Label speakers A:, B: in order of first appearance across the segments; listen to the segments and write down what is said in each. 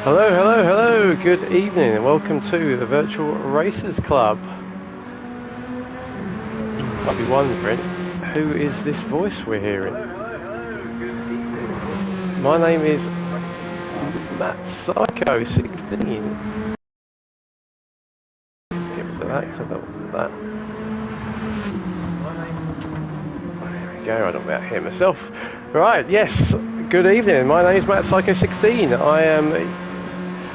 A: Hello, hello, hello, good evening and welcome to the Virtual Racers Club. You might be wondering, who is this voice we're hearing? My name is Matt Psycho16. Let's get rid of that because I don't want that. There we go, I don't about here myself. Right, yes, good evening. My name is Matt Psycho16. I am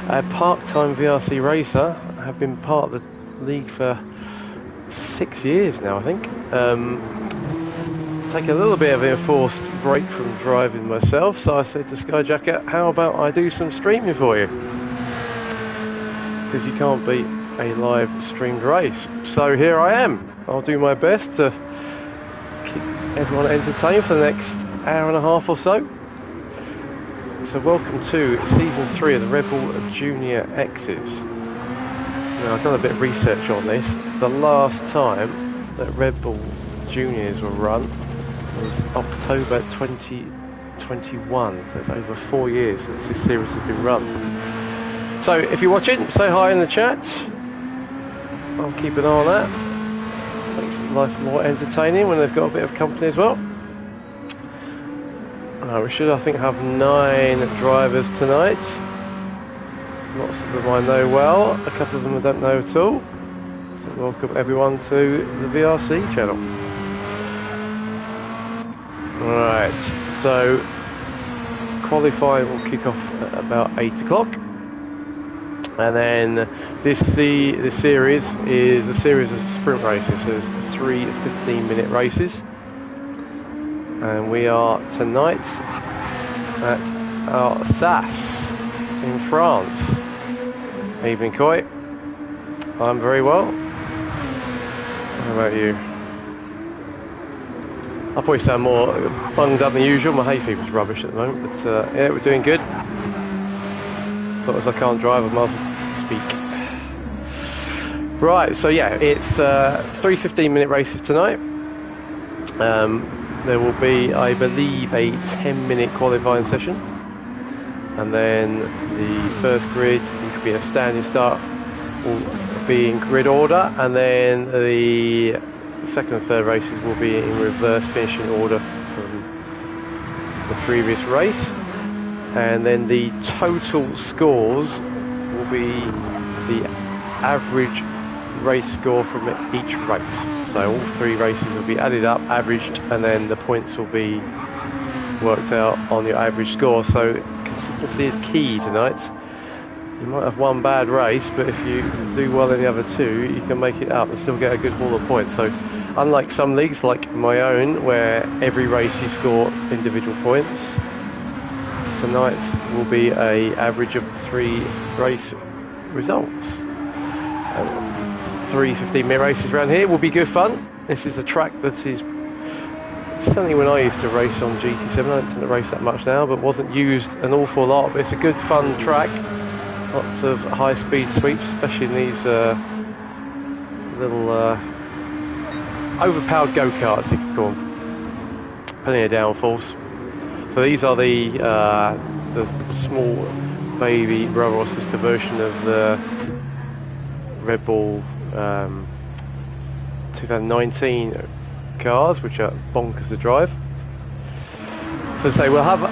A: a part-time VRC racer. I have been part of the league for 6 years now, I think. Take a little bit of an enforced break from driving myself, so I said to Skyjacker, how about I do some streaming for you? Because you can't beat a live streamed race. So here I am. I'll do my best to keep everyone entertained for the next hour and a half or so. So welcome to Season 3 of the Redbull Junior X's. Now, I've done a bit of research on this. The last time that Redbull Juniors were run was October 2021, so it's over 4 years since this series has been run. So if you're watching, say hi in the chat. I'll keep an eye on that. Makes life more entertaining when they've got a bit of company as well. We should, I think, have 9 drivers tonight. Lots of them I know well, a couple of them I don't know at all. So welcome everyone to the VRC channel. Right, so qualifying will kick off at about 8 o'clock. And then this series is a series of sprint races. So there's 3 15-minute races. And we are tonight at Alsace in France. Evening, Coy. I'm very well. How about you? I'll probably sound more bunged up than usual. My hay fever's rubbish at the moment, but yeah, we're doing good. But as I can't drive, I might as well speak. Right, so yeah, it's 3 15-minute races tonight. There will be, I believe, a 10-minute qualifying session. And then the first grid, which will be a standing start, will be in grid order. And then the second and third races will be in reverse finishing order from the previous race. And then the total scores will be the average race score from each race. So all 3 races will be added up, averaged, and then the points will be worked out on your average score. So consistency is key tonight. You might have one bad race, but if you do well in the other 2, you can make it up and still get a good haul of points. So unlike some leagues like my own, where every race you score individual points, tonight's will be a average of 3 race results. 3 15-minute races around here will be good fun. This is a track that is certainly, when I used to race on GT7, I don't tend to race that much now, but wasn't used an awful lot. But it's a good fun track. Lots of high-speed sweeps, especially in these little overpowered go-karts, you could call them. Plenty of downforce. So these are the small baby brother or sister version of the Redbull 2019 cars, which are bonkers to drive. So say we'll have a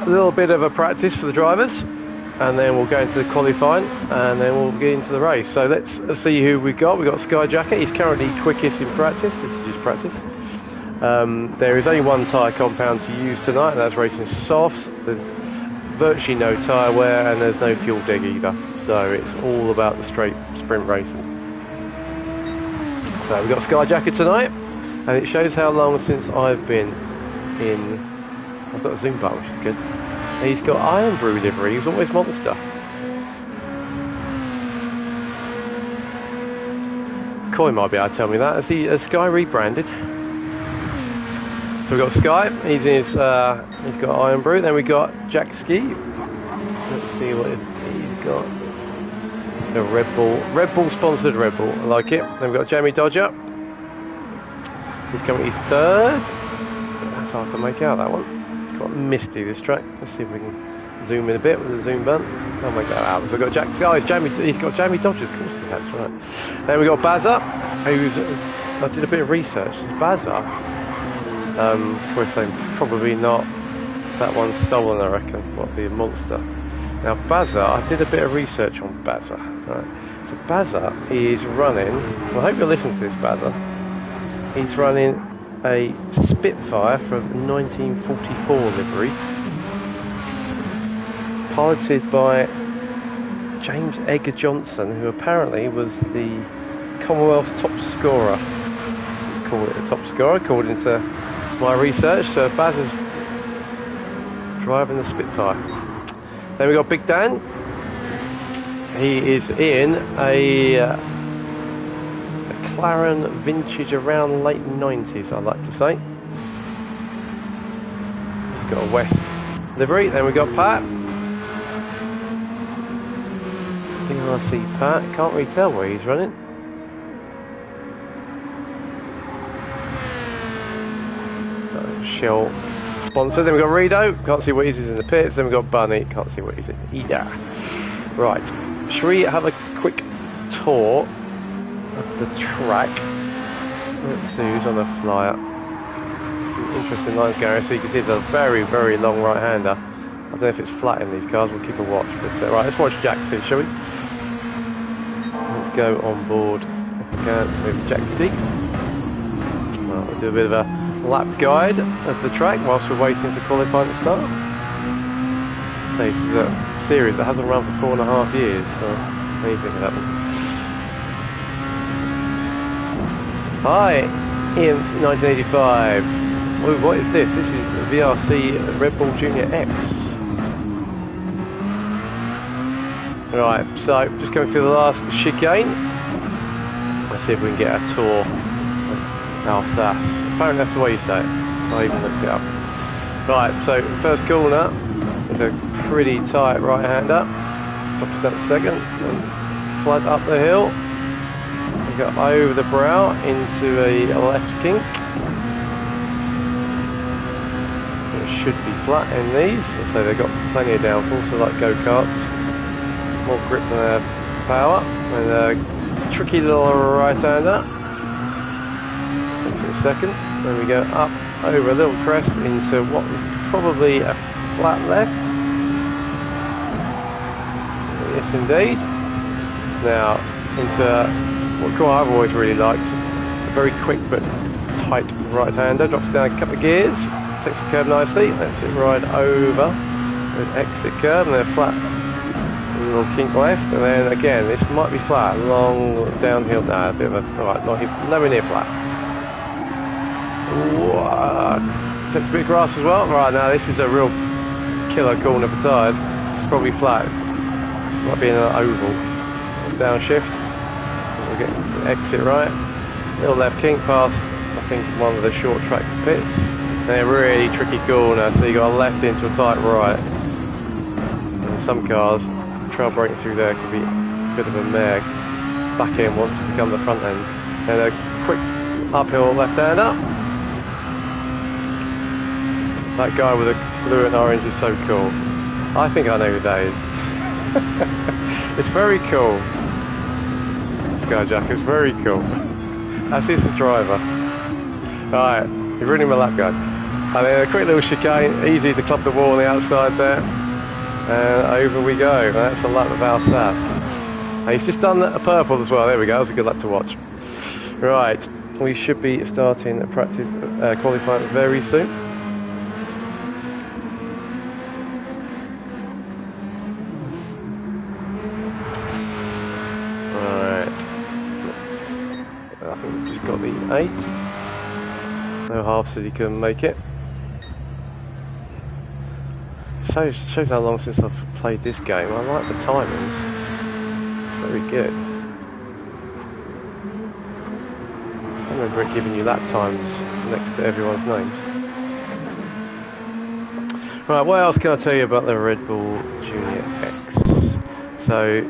A: little bit of a practice for the drivers, and then we'll go into the qualifying, and then we'll get into the race. So let's see who we've got. We've got Skyjacker. He's currently quickest in practice. This is just practice. There is only 1 tyre compound to use tonight, and that's racing softs. There's virtually no tyre wear, and there's no fuel dig either. So it's all about the straight sprint racing. So we've got Skyjacker tonight, and it shows how long since I've been in. I've got a zoom button, which is good. And he's got Iron Brew livery. He was always Monster. Coy might be able to tell me that. Has Sky rebranded? So we've got Sky. He's in his. He's got Iron Brew. Then we got Jack Ski. Let's see what he's got. The Redbull sponsored Redbull. I like it. Then we've got Jamie Dodger. He's currently 3rd. That's hard to make out, that one. It's quite misty, this track. Let's see if we can zoom in a bit with the zoom button. Oh my god, we've got Jack. Oh, he's got Jamie Dodgers, of course, that's right. Then we got Bazza, who's. I did a bit of research. Bazza, we're saying probably not. That one's stolen, I reckon. What, the monster? Now, Bazza, I did a bit of research on Bazza. Right. So, Bazza is running. Well, I hope you'll listen to this, Bazza. He's running a Spitfire from 1944 livery, piloted by James Edgar Johnson, who apparently was the Commonwealth's top scorer. We call it a top scorer, according to my research. So Bazza's driving the Spitfire. Then we got Big Dan. He is in a McLaren vintage around late 90s, I'd like to say. He's got a West livery. Then we got Pat. Here I see Pat. Can't really tell where he's running. Shell sponsor. Then we got Rido. Can't see what he's in the pits. Then we got Bunny. Can't see what he's in either. Right. Shall we have a quick tour of the track? Let's see who's on the flyer. Some interesting lines, Gary. So you can see it's a very, very long right-hander. I don't know if it's flat in these cars. We'll keep a watch. But right, let's watch Jack's seat, shall we? Let's go on board if we can with Jack's seat. Well, we'll do a bit of a lap guide of the track whilst we're waiting for qualifying to start. So this is a series that hasn't run for 4.5 years, so what do you think of that one? Hi, Ian, 1985. Ooh, what is this? This is the VRC Redbull Junior X. Right, so just going through the last chicane. Let's see if we can get a tour of Alsace. Apparently that's the way you say it. I even looked it up. Right, so first corner is a pretty tight right-hander. Drops that second, and flat up the hill. We go over the brow into a left kink. It should be flat in these, so they've got plenty of downforce, so like go-karts. More grip than their power. And a tricky little right-hander. Into the second. Then we go up over a little crest into what is probably a flat left. Yes, indeed. Now into what I've always really liked, a very quick but tight right-hander. Drops down a couple of gears, takes the curve nicely, lets it ride over an exit curve, and then a flat little kink left, and then again this might be flat, long downhill. Now a bit of a right, not nowhere near flat. Takes a bit of grass as well. Right, now this is a real killer corner for tyres. It's probably flat. Might be in an oval. Downshift. We'll get exit right. Little left kink past, I think, one of the short track pits. And a really tricky corner, so you got a left into a tight right. And some cars, trail breaking through there could be a bit of a mare. Back end wants to become the front end. And a quick uphill left-hander. That guy with the blue and orange is so cool. I think I know who that is. It's very cool. Skyjack, it's very cool. That's just the driver. Alright, you're running my lap guide. And then a quick little chicane, easy to club the wall on the outside there. And over we go. And that's a lap of Alsace. And he's just done a purple as well. There we go, that's a good lap to watch. Right, we should be starting practice qualifying very soon. Got the 8. No half said he couldn't make it. Shows how long since I've played this game. I like the timings. Very good. I remember it giving you lap times next to everyone's names. Right, what else can I tell you about the Redbull Junior X? So,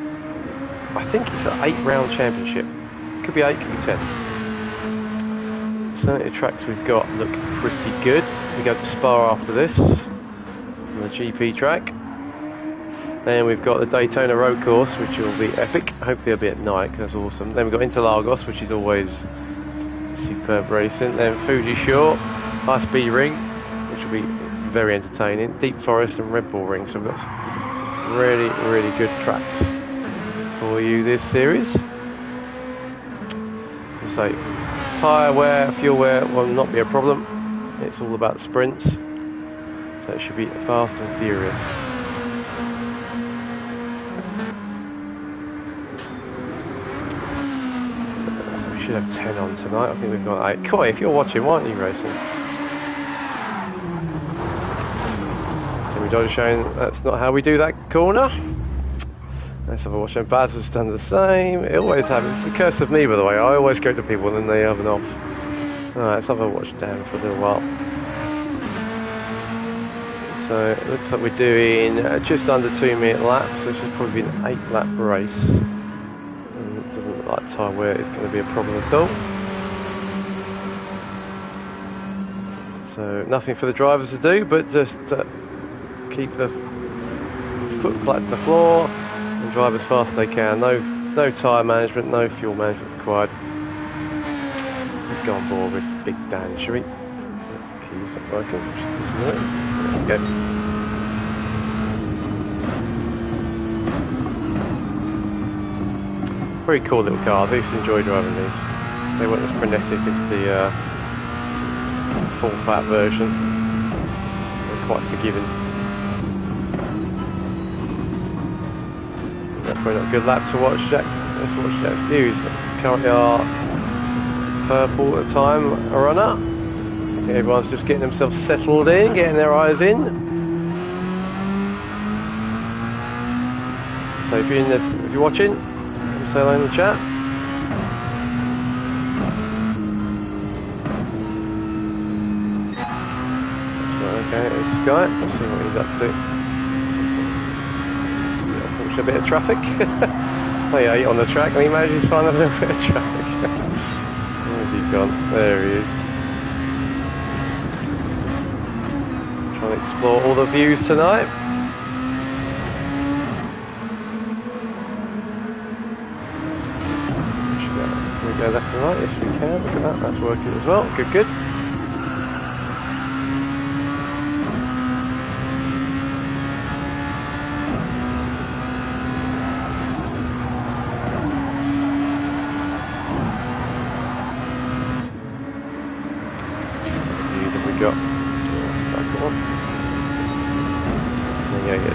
A: I think it's an 8-round championship. Could be 8, could be 10. Certainly the tracks we've got look pretty good. We go to Spa after this, on the GP track. Then we've got the Daytona Road Course, which will be epic. Hopefully it'll be at night, 'cause that's awesome. Then we've got Interlagos, which is always superb racing. Then Fuji Shore, High Speed Ring, which will be very entertaining. Deep Forest and Redbull Ring. So we've got some really, really good tracks for you this series. So tyre wear, fuel wear will not be a problem. It's all about sprints. So it should be fast and furious. So we should have 10 on tonight. I think we've got 8. Koi, if you're watching, why aren't you racing? Jimmy Dodge showing that's not how we do that corner. Let's have a watch. And Baz has done the same. It always happens. It's the curse of me, by the way. I always go to people and then they have an off. Alright, let's have a watch down for a little while. So it looks like we're doing just under 2 minute laps. This has probably been an 8 lap race. And it doesn't look like tyre wear is going to be a problem at all. So nothing for the drivers to do, but just keep the foot flat to the floor and drive as fast as they can. No tyre management, no fuel management required. Let's go on board with Big Dan, shall we? Keys not working. There we go. Very cool little cars. I used to enjoy driving these. They weren't as frenetic as the full fat version. They're quite forgiving. That's probably not a good lap to watch, Jack. Let's watch Jack's views. Currently our purple at the time a runner. I think everyone's just getting themselves settled in, getting their eyes in. So if you're watching, come say hello in the chat. Okay, this guy. Let's see what he's up to. Unfortunately, a bit of traffic. Oh yeah, on the track. Can you imagine he's finding a little bit of traffic? Where's he gone? There he is. Trying to explore all the views tonight. Can we go left and right? Yes, we can. Look at that. That's working as well. Good, good.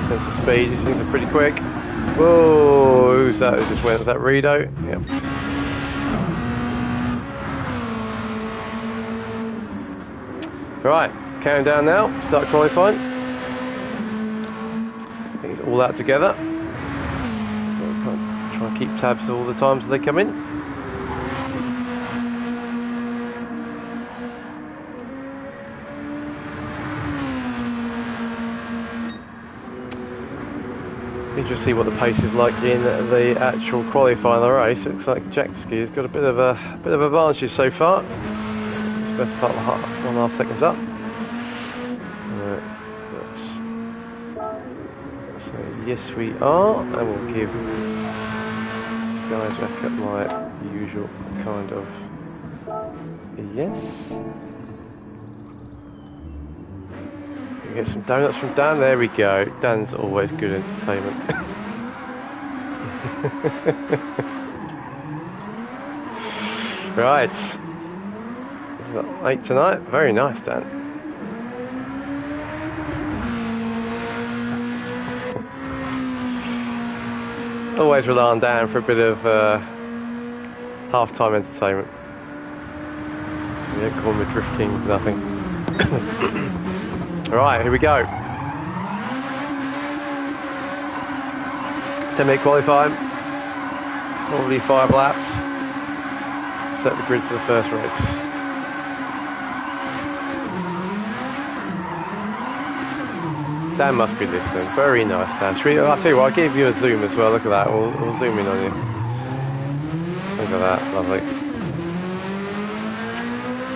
A: Sense of speed, these things are pretty quick. Whoa, who's that who just went? Was that Rito? Yep. Right, counting down now, start qualifying. I think it's all out together. So we can't try and keep tabs all the times they come in. Just see what the pace is like in the actual qualifying of the race. It looks like Jack Ski has got a bit of advantage so far. It's best part of 1.5 seconds up. So yes, we are, and we'll give Sky Jack my usual kind of yes. Get some donuts from Dan. There we go. Dan's always good entertainment. Right. This is 8 tonight. Very nice, Dan. Always rely on Dan for a bit of half-time entertainment. You don't call him a Drift King for nothing. Alright, here we go. 10-minute qualifying. Already 5 laps. Set the grid for the first race. Dan must be listening. Very nice, Dan. I'll tell you what, I'll give you a zoom as well. Look at that. We'll zoom in on you. Look at that. Lovely.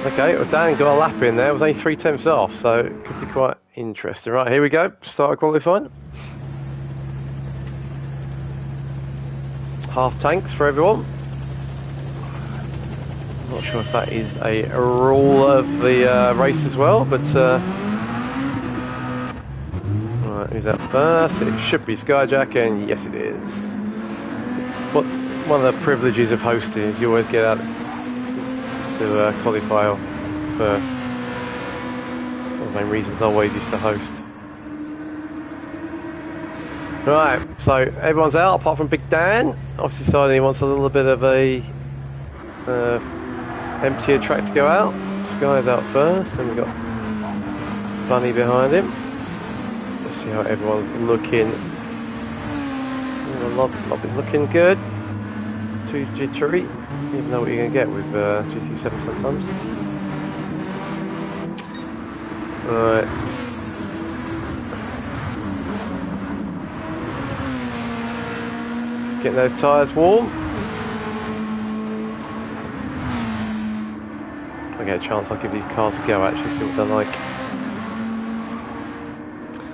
A: Okay, well Dan got a lap in there. It was only 3/10 off, so it could be quite interesting. Right, here we go. Start qualifying. half tanks for everyone. Not sure if that is a rule of the race as well, but right, who's that first? It should be Skyjack, and yes it is. But one of the privileges of hosting is you always get out to qualify first. One of the main reasons I always used to host. Right, so everyone's out apart from Big Dan. Obviously decided he wants a little bit of a emptier track to go out. Sky's out first, then we've got Bunny behind him. Let's see how everyone's looking. The lobby's looking good. Too jittery. You never know what you're going to get with GT7 sometimes. Right. Just getting those tyres warm. If I get a chance, I'll give these cars a go actually, see what they're like.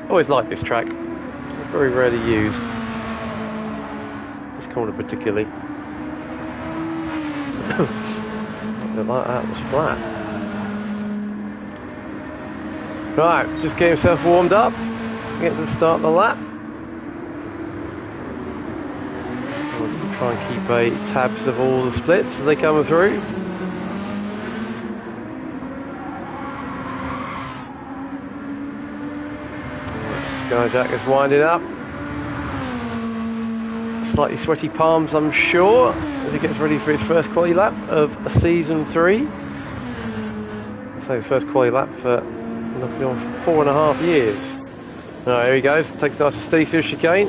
A: Always like this track. It's very rarely used. This corner particularly. Something like that was flat. Right, just getting himself warmed up. Getting to start the lap. We'll try and keep tabs of all the splits as they come through. Skyjack is winding up. Slightly sweaty palms, I'm sure, as he gets ready for his first quali lap of season 3. So first quali lap for 4.5 years. Alright, here he goes. Takes a nice steady through chicane.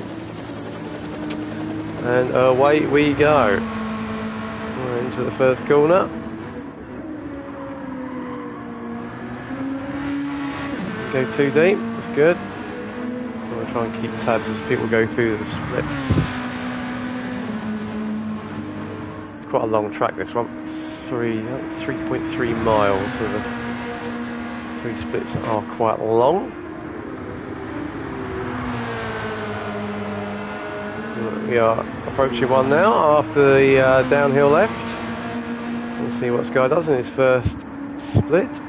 A: And away we go. We're into the first corner. Go too deep, that's good. We'll try and keep tabs as people go through the splits. It's quite a long track, this one. 3.3 miles, so the 3 splits are quite long. We are approaching one now after the downhill left. Let's see what Sky does in his first split.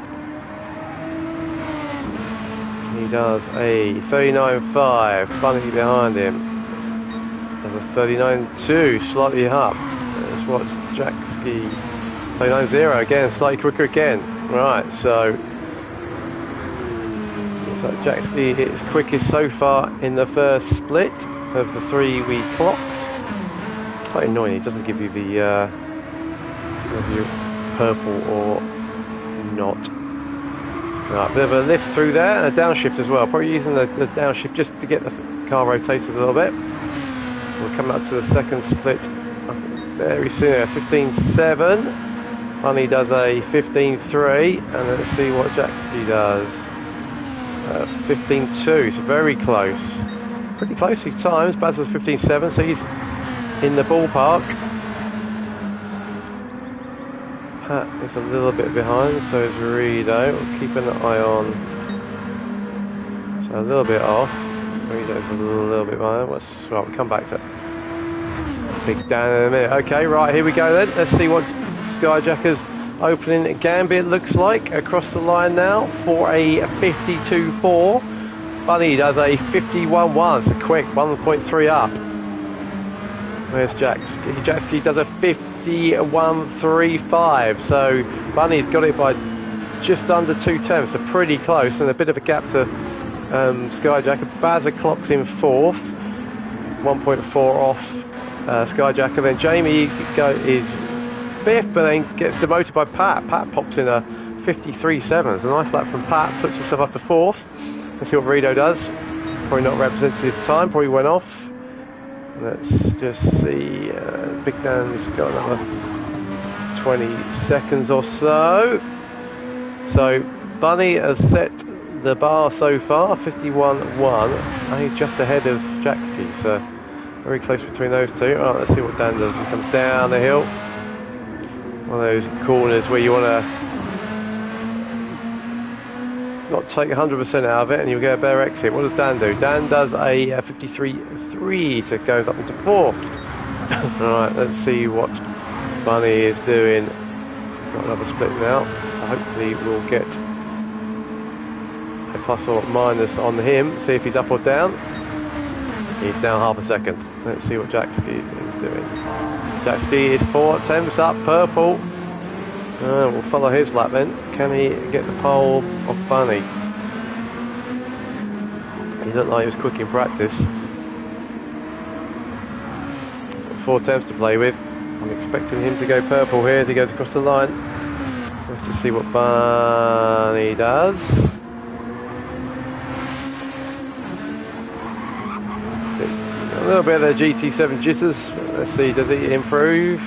A: He does a 39.5, Bunny behind him. Does a 39.2, slightly up. Let's watch Jackski. 39.0 again, slightly quicker again. Right, so looks like Jackski is quickest so far in the first split of the 3 we clocked. Quite annoying, it doesn't give you the whether you're purple or not. Right, bit of a lift through there and a downshift as well. Probably using the downshift just to get the car rotated a little bit. We'll come up to the second split very soon. 15.7. Bunny does a 15.3, and let's see what Jackski does. 15.2, so very close. Pretty close these times. Baz does 15.7, so he's in the ballpark. Pat is a little bit behind, so is Rito. We'll keep an eye on. So a little bit off. Rito's a little bit behind. Right, we'll come back to Big Dan in a minute. Okay, right, here we go then. Let's see what Skyjacker's opening Gambit looks like across the line now for a 52.4. Bunny does a 51.1, so quick, 1.3 up. Where's Jackski? Jackski does a 51.35, so Bunny's got it by just under 2 tenths, so pretty close, and a bit of a gap to Skyjacker. Bazza clocks in 4th, 1.4 off Skyjacker. Then Jamie is 5th, but then gets demoted by Pat. Pat pops in a 53.7. It's a nice lap from Pat, puts himself up to 4th. Let's see what Rito does. Probably not representative time, probably went off. Let's just see. Big Dan's got another 20 seconds or so. So Bunny has set the bar so far, 51.1. He's just ahead of Jackski, so very close between those two. All right, let's see what Dan does. He comes down the hill. One of those corners where you want to not take 100% out of it and you'll get a better exit. What does Dan do? Dan does a 53.3, so it goes up into 4th. Right, let's see what Bunny is doing. Got another split now, so hopefully we'll get a plus or minus on him. See if he's up or down. He's down half a second. Let's see what Jack Ski is doing. Jack Ski is 4 attempts up, purple. We'll follow his lap then. Can he get the pole of Bunny? He looked like he was quick in practice. 4 attempts to play with. I'm expecting him to go purple here as he goes across the line. Let's just see what Bunny does. A little bit of the GT7 jitters. Let's see, does he improve?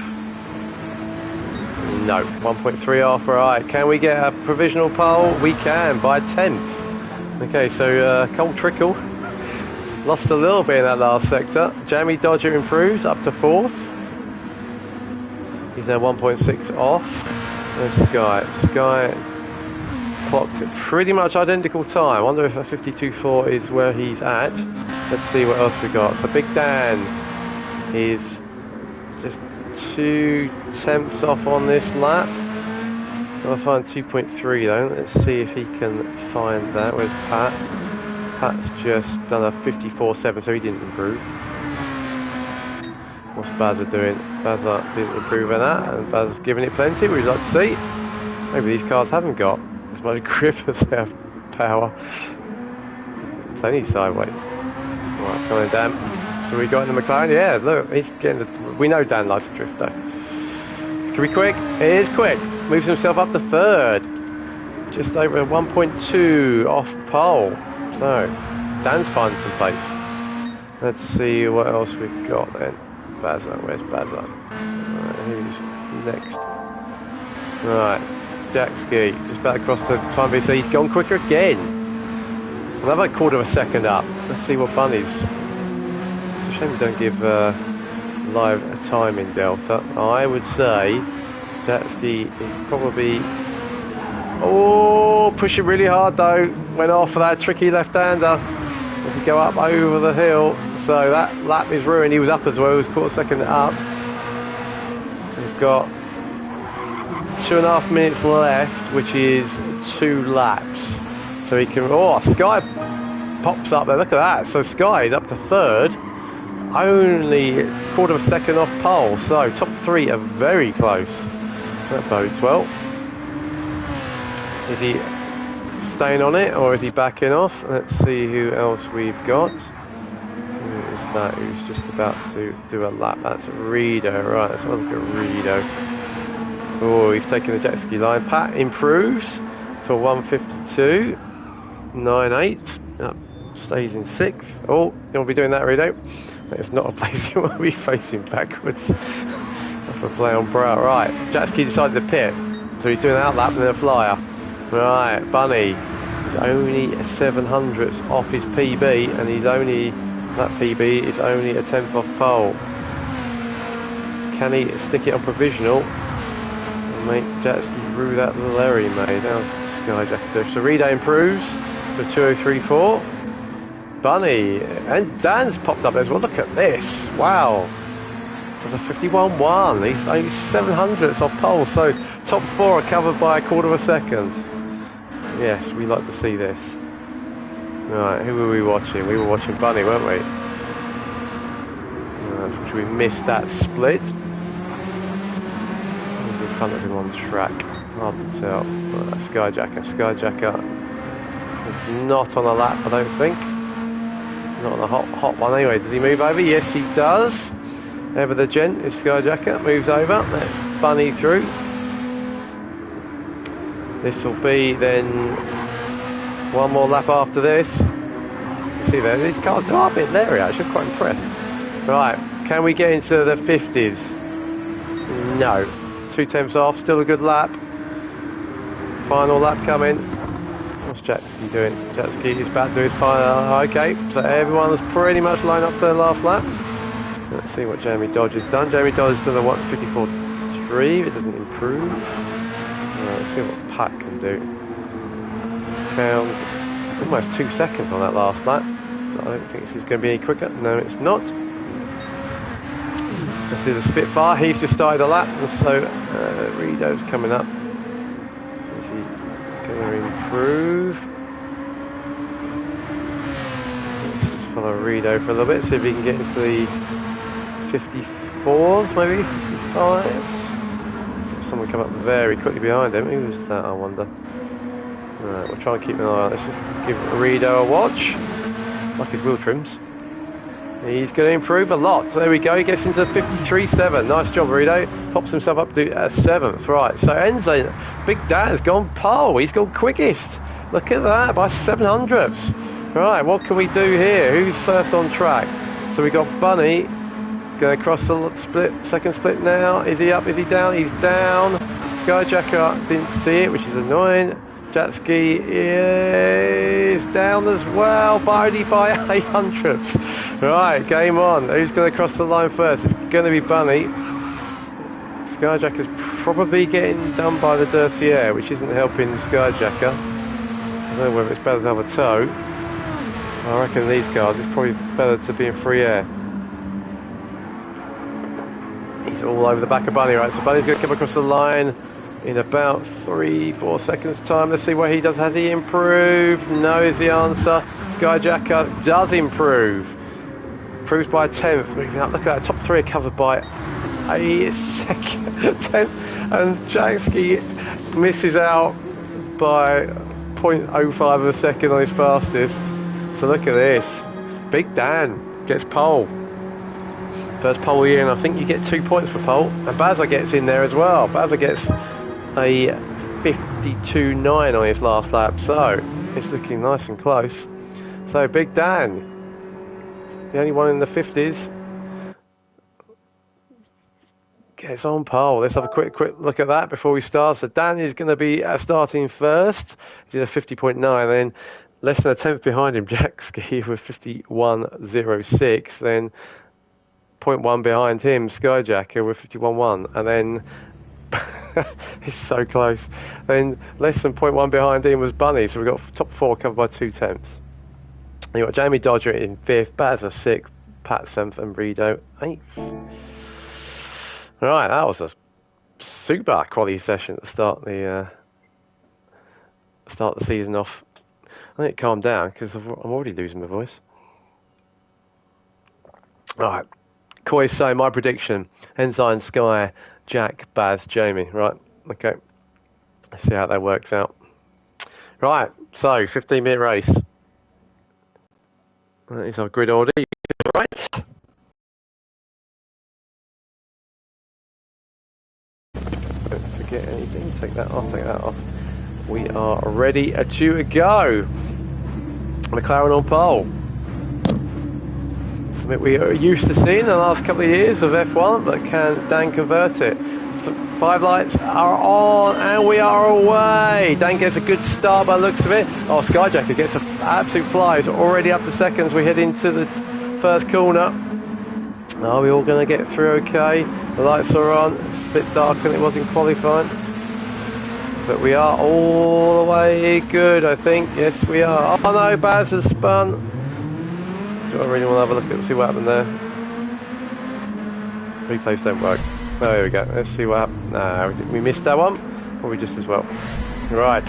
A: No, 1.3 off. Right, can we get a provisional pole? We can, by 10th. Okay, so Cole Trickle lost a little bit in that last sector. Jamie Dodger improves up to 4th. He's now 1.6 off. There's Sky clocked at pretty much identical time. I wonder if a 52.4 is where he's at. Let's see what else we got. So Big Dan is just 2 tenths off on this lap. I'll find 2.3 though. Let's see if he can find that with Pat. Pat's just done a 54.7, so he didn't improve. What's Bazza doing? Bazza didn't improve on that, and Bazza's giving it plenty, we'd like to see. Maybe these cars haven't got as much grip as they have power. Plenty sideways. Right, come on, Dan. So we got in the McLaren. Yeah, look, he's getting the. We know Dan likes to drift though. It can be quick. It is quick. Moves himself up to 3rd. Just over 1.2 off pole. So, Dan's finding some pace. Let's see what else we've got then. Bazza, where's Bazza? Right, who's next? Right, Jack Ski, just about across the time base. He's gone quicker again. Another quarter of a second up. Let's see what Bunny's. It's a shame we don't give live a time in Delta. I would say Jack Ski is probably. Oh, pushing really hard though. Went off for that tricky left-hander. As he go up over the hill. So that lap is ruined. He was up as well. He was quarter second up. We've got 2.5 minutes left, which is 2 laps. So he can. Oh, Sky pops up there. Look at that. So Sky is up to 3rd. Only quarter of a second off pole. So top 3 are very close. That bodes well. Is he staying on it or is he backing off? Let's see who else we've got. Who is that who's just about to do a lap? That's Rido. Right, let's have a look at Rido. Oh, he's taking the jet ski line. Pat improves to 152.98. Stays in 6th. Oh, you want to be doing that, Rido? It's not a place you want to be facing backwards. That's for play on brow. Right, jet ski decided to pit. So he's doing an out lap and then a flyer. Right, Bunny is only 700ths off his PB, and that PB is only a 10th off pole. Can he stick it on provisional and make Jetski rue that little error he made? How's Skyjacker? So Rida improves to 203.4. Bunny and Dan's popped up as well. Look at this! Wow, does a 51.1. He's only 700ths off pole, so top 4 are covered by a quarter of a second. Yes, we like to see this. Right, who were we watching? We were watching Bunny, weren't we? We missed that split. Who's in front of him on track? Hard to tell. Skyjacker. Skyjacker is not on a lap, I don't think. Not on a hot one anyway. Does he move over? Yes, he does. Ever the gent is Skyjacker. Moves over. Let's Bunny through. This will be then one more lap after this. You see there, these cars are a bit leery actually, I'm quite impressed. Right, can we get into the 50s? No. 2 tenths off, still a good lap. Final lap coming. What's Jetski doing? Jetski is about to do his final. Okay, so everyone's pretty much lined up to their last lap. Let's see what Jamie Dodge has done. Jamie Dodge has done a 154.3, it doesn't improve. Let's see what Pat can do. Found almost 2 seconds on that last lap. I don't think this is going to be any quicker. No, it's not. Let's see the Spitfire. He's just started a lap, and so Rido's coming up. Is he going to improve? Let's just follow Rido for a little bit, see if he can get into the 54s, maybe 55s. Someone come up very quickly behind him. Who was that, I wonder? Right, we'll try and keep an eye on. Let's just give Rido a watch. Like his wheel trims. He's going to improve a lot. So there we go. He gets into 53.7. Nice job, Rido. Pops himself up to 7th. Right. So Enzo, Big Dan has gone pole. He's gone quickest. Look at that, by 700ths. Right. What can we do here? Who's first on track? So we got Bunny going across the split. Second split now. Is he up? Is he down? He's down. Skyjacker didn't see it, which is annoying. Jetski is down as well, only by 800ths. Right, game on. Who's going to cross the line first? It's going to be Bunny. Skyjacker's probably getting done by the dirty air, which isn't helping Skyjacker. I don't know whether it's better to have a tow. I reckon these cars, it's probably better to be in free air. He's all over the back of Bunny, right? So Bunny's going to come across the line in about 3-4 seconds time. Let's see what he does. Has he improved? No is the answer. Skyjacker does improve. Improves by a 10th. Moving up. Look at that. Top three are covered by a second. 10th. And Jackski misses out by 0.05 of a second on his fastest. So look at this. Big Dan gets pole. First pole here, and I think you get 2 points for pole. And Bazza gets in there as well. Bazza gets a 52.9 on his last lap, so it's looking nice and close. So Big Dan, the only one in the 50s, gets on pole. Let's have a quick look at that before we start. So Dan is going to be starting first. He did a 50.9, then less than a 10th behind him, Jackski with 51.06, then 0.1 behind him, Skyjacker with 51.1, and then he's so close. Then less than 0.1 behind him was Bunny, so we've got top four covered by 2 tenths. You've got Jamie Dodger in 5th, Bazza 6th, Pat 7th, and Rido 8th. Right, that was a super quality session to start the season off. I think it calmed down because I'm already losing my voice. Right. Coy say my prediction: Ensign, Sky, Jack, Baz, Jamie. Right, okay. Let's see how that works out. Right, so 15-minute race. That is our grid order. Right. Don't forget anything. Take that off. Take that off. We are ready to go. McLaren on pole. Something we are used to seeing in the last couple of years of F1, but can Dan convert it? 5 lights are on, and we are away. Dan gets a good start by the looks of it. Oh, Skyjacker gets an absolute fly. It's already up to seconds. We head into the first corner. Are we all going to get through okay? The lights are on. It's a bit darker than it was in qualifying. But we are all the way good, I think. Yes, we are. Oh no, Baz has spun. Do I really want to have a look at see what happened there? Replays don't work. Oh, here we go. Let's see what happened. No, we missed that one. Probably just as well. Right.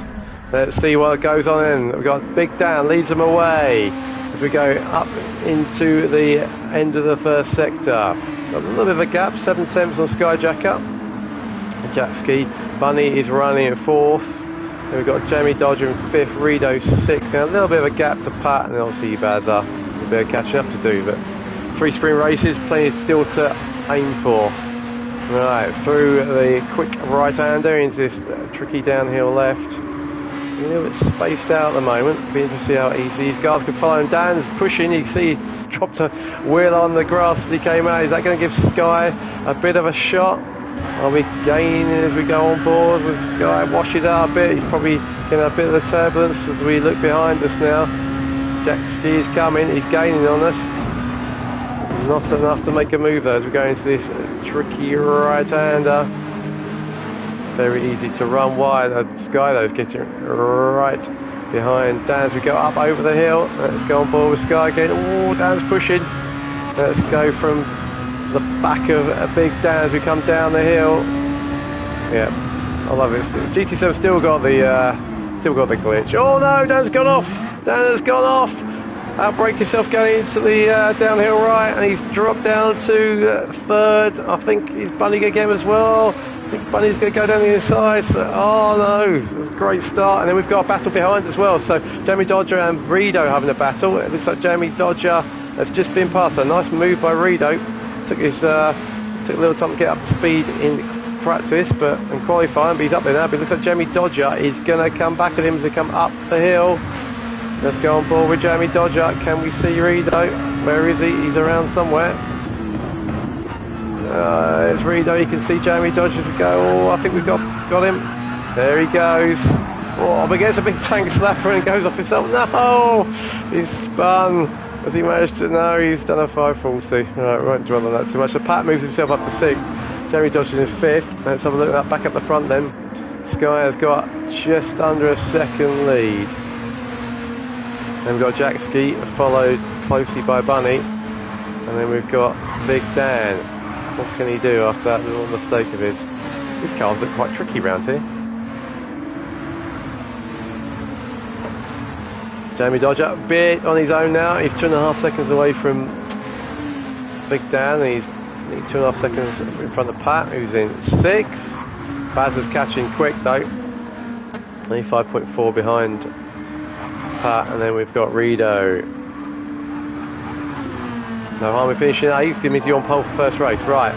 A: Let's see what goes on in. We've got Big Dan leads them away as we go up into the end of the first sector. Got a little bit of a gap. 7 tenths on Skyjacker. Jackski. Bunny is running at 4th. Then we've got Jamie Dodger in 5th. Rido 6th. Now a little bit of a gap to Pat, and then obviously Bazza. A bit of catching up to do, but 3 sprint races, plenty still to aim for. Right, through the quick right-hander into this tricky downhill left. A little bit spaced out at the moment. Be interesting to see how easy these guys can follow him. Dan's pushing. You can see he dropped a wheel on the grass as he came out. Is that going to give Sky a bit of a shot? Are we gaining as we go on board with Sky? Washes out a bit. He's probably getting a bit of the turbulence as we look behind us now. Jackski is coming. He's gaining on us. Not enough to make a move though as we go into this tricky right-hander. Very easy to run wide. Sky though is getting right behind Dan as we go up over the hill. Let's go on board with Sky again. Oh, Dan's pushing. Let's go from the back of a Big Dan as we come down the hill. Yeah, I love it. GT7 still got the glitch. Oh no, Dan's gone off. Dan has gone off. Outbraked himself going into the downhill right, and he's dropped down to third. I think is Bunny going to get him as well. I think Bunny's going to go down the inside. So, oh no, it was a great start. And then we've got a battle behind as well. So Jamie Dodger and Rido having a battle. It looks like Jamie Dodger has just been passed. A nice move by Rido. Took a little time to get up to speed in practice, but in qualifying, but he's up there now. But it looks like Jamie Dodger is going to come back at him as they come up the hill. Let's go on board with Jamie Dodger. Can we see Rido? Where is he? He's around somewhere. There's Rido. You can see Jamie Dodger to go. Oh, I think we've got him. There he goes. Oh, but gets a big tank slapper and goes off himself. No! He's spun. Has he managed to? No, he's done a 540. Right, we won't dwell on that too much. So Pat moves himself up to 6th. Jamie Dodger in 5th. Let's have a look at that back up the front then. Sky has got just under a second lead. Then we've got Jack Ski, followed closely by Bunny. And then we've got Big Dan. What can he do after that little mistake of his? These cars look quite tricky round here. Jamie Dodger, a bit on his own now. He's 2.5 seconds away from Big Dan. He's 2.5 seconds in front of Pat, who's in 6th. Baz is catching quick though. Only 5.4 behind Pat, and then we've got Rido. No harm in finishing 8th. Give me you on pole for first race. Right,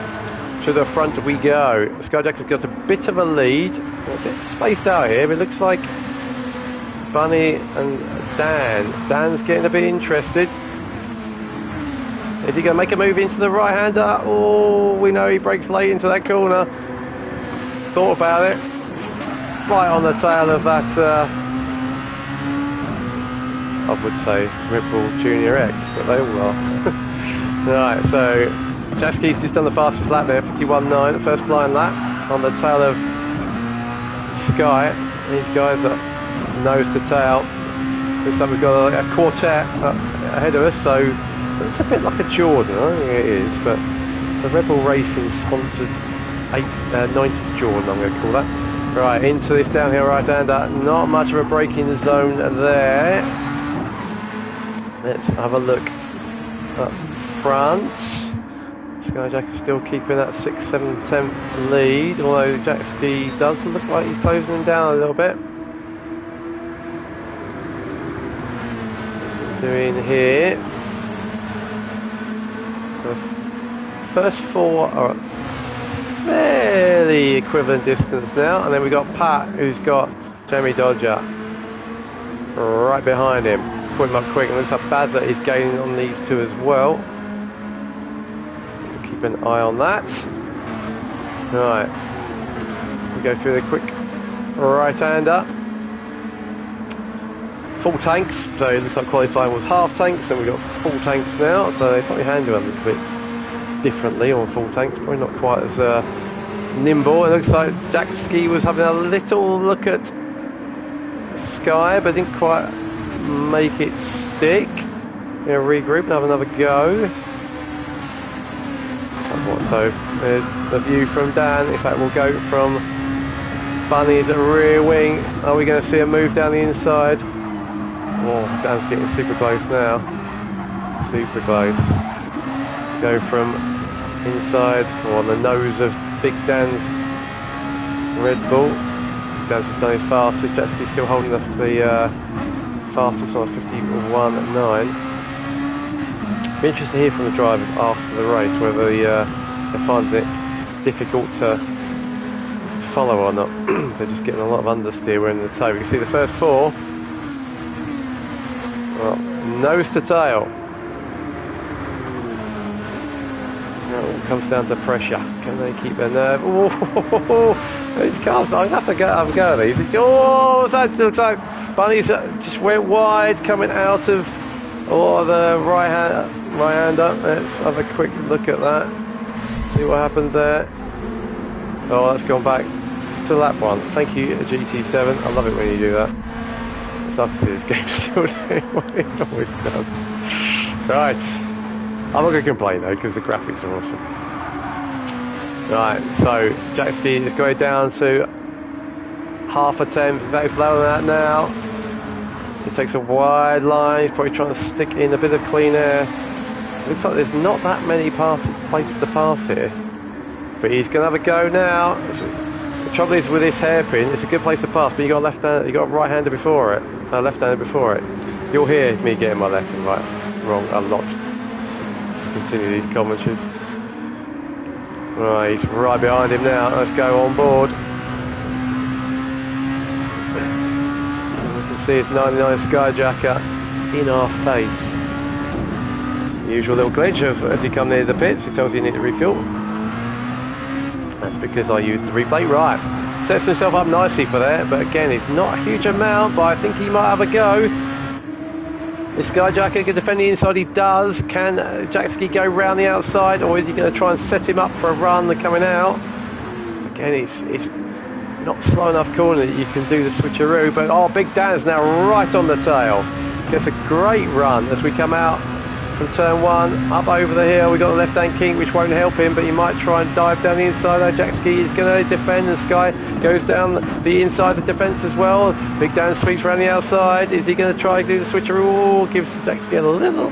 A: to the front we go. Skyjack has got a bit of a lead. A bit spaced out here, but it looks like Bunny and Dan's getting a bit interested. Is he going to make a move into the right-hander? Oh, we know he breaks late into that corner. Thought about it. Right on the tail of that, I would say, Redbull Junior X, but they all are. Right, so Jaski's just done the fastest lap there, 51.9, the first flying lap on the tail of Sky. These guys are nose to tail. Looks like we've got a quartet ahead of us, so it's a bit like a Jordan. I don't think it is, but the Redbull Racing sponsored 90s Jordan, I'm going to call that. Right, into this downhill right-hander. Not much of a braking zone there. Let's have a look up front. Skyjack is still keeping that 6th, 7th, 10th lead, although Jack Ski does look like he's closing him down a little bit. Doing here. So first 4 are at fairly equivalent distance now, and then we've got Pat, who's got Jamie Dodger right behind him. Put him up quick, and looks like Bazza is gaining on these two as well. Keep an eye on that. Right, we go through the quick right-hander. Full tanks, so it looks like qualifying was half tanks, and we've got full tanks now, so they probably handle them a little bit differently on full tanks, probably not quite as nimble. It looks like Jack Ski was having a little look at Sky, but didn't quite make it stick. We'll regroup and have another go. So there's the view from Dan. In fact, we'll go from Bunny's at rear wing. Are we going to see a move down the inside? Oh, Dan's getting super close now. Super close. Go from inside, or on the nose of Big Dan's Redbull. Dan's just done his fastest. Jetski's still holding the fastest on a 51.9. Be interested to hear from the drivers after the race whether they find it difficult to follow or not. They're just getting a lot of understeer when in the tow. You can see the first 4. Well, nose to tail. Now it all comes down to pressure. Can they keep their nerve? Oh, these cars, I have to have a go at these. Oh, that looks like Bunny's just went wide coming out of the right-hander. Let's have a quick look at that. See what happened there. Oh, that's gone back to lap 1. Thank you, GT7. I love it when you do that. It's nice to see this game still doing what it always does. Right. I'm not going to complain though, because the graphics are awesome. Right, so jet ski is going down to half a tenth. That is lower than that now. He takes a wide line. He's probably trying to stick in a bit of clean air. Looks like there's not that many places to pass here, but he's going to have a go now. The trouble is with this hairpin, it's a good place to pass, but you got a right-hander before it, left-hander before it. You'll hear me getting my left and right wrong a lot. Continue these commentaries. Right, he's right behind him now. Let's go on board. And we can see his 99 Skyjacker in our face. Usual little glitch of as you come near the pits, it tells you need to refuel. That's because I used the replay. Right, sets himself up nicely for that, but again, it's not a huge amount, but I think he might have a go. This Skyjacker can defend the inside, he does. Can Jackski go round the outside, or is he going to try and set him up for a run coming out? Again, it's not slow enough corner that you can do the switcheroo, but oh, Big Dan's now right on the tail. Gets a great run as we come out from turn one, up over the hill. We've got the left-hand kink, which won't help him, but he might try and dive down the inside. Jackski is going to defend, and Sky goes down the inside the defence as well. Big Dan sweeps around the outside. Is he going to try and do the switcheroo? Gives Jackski a little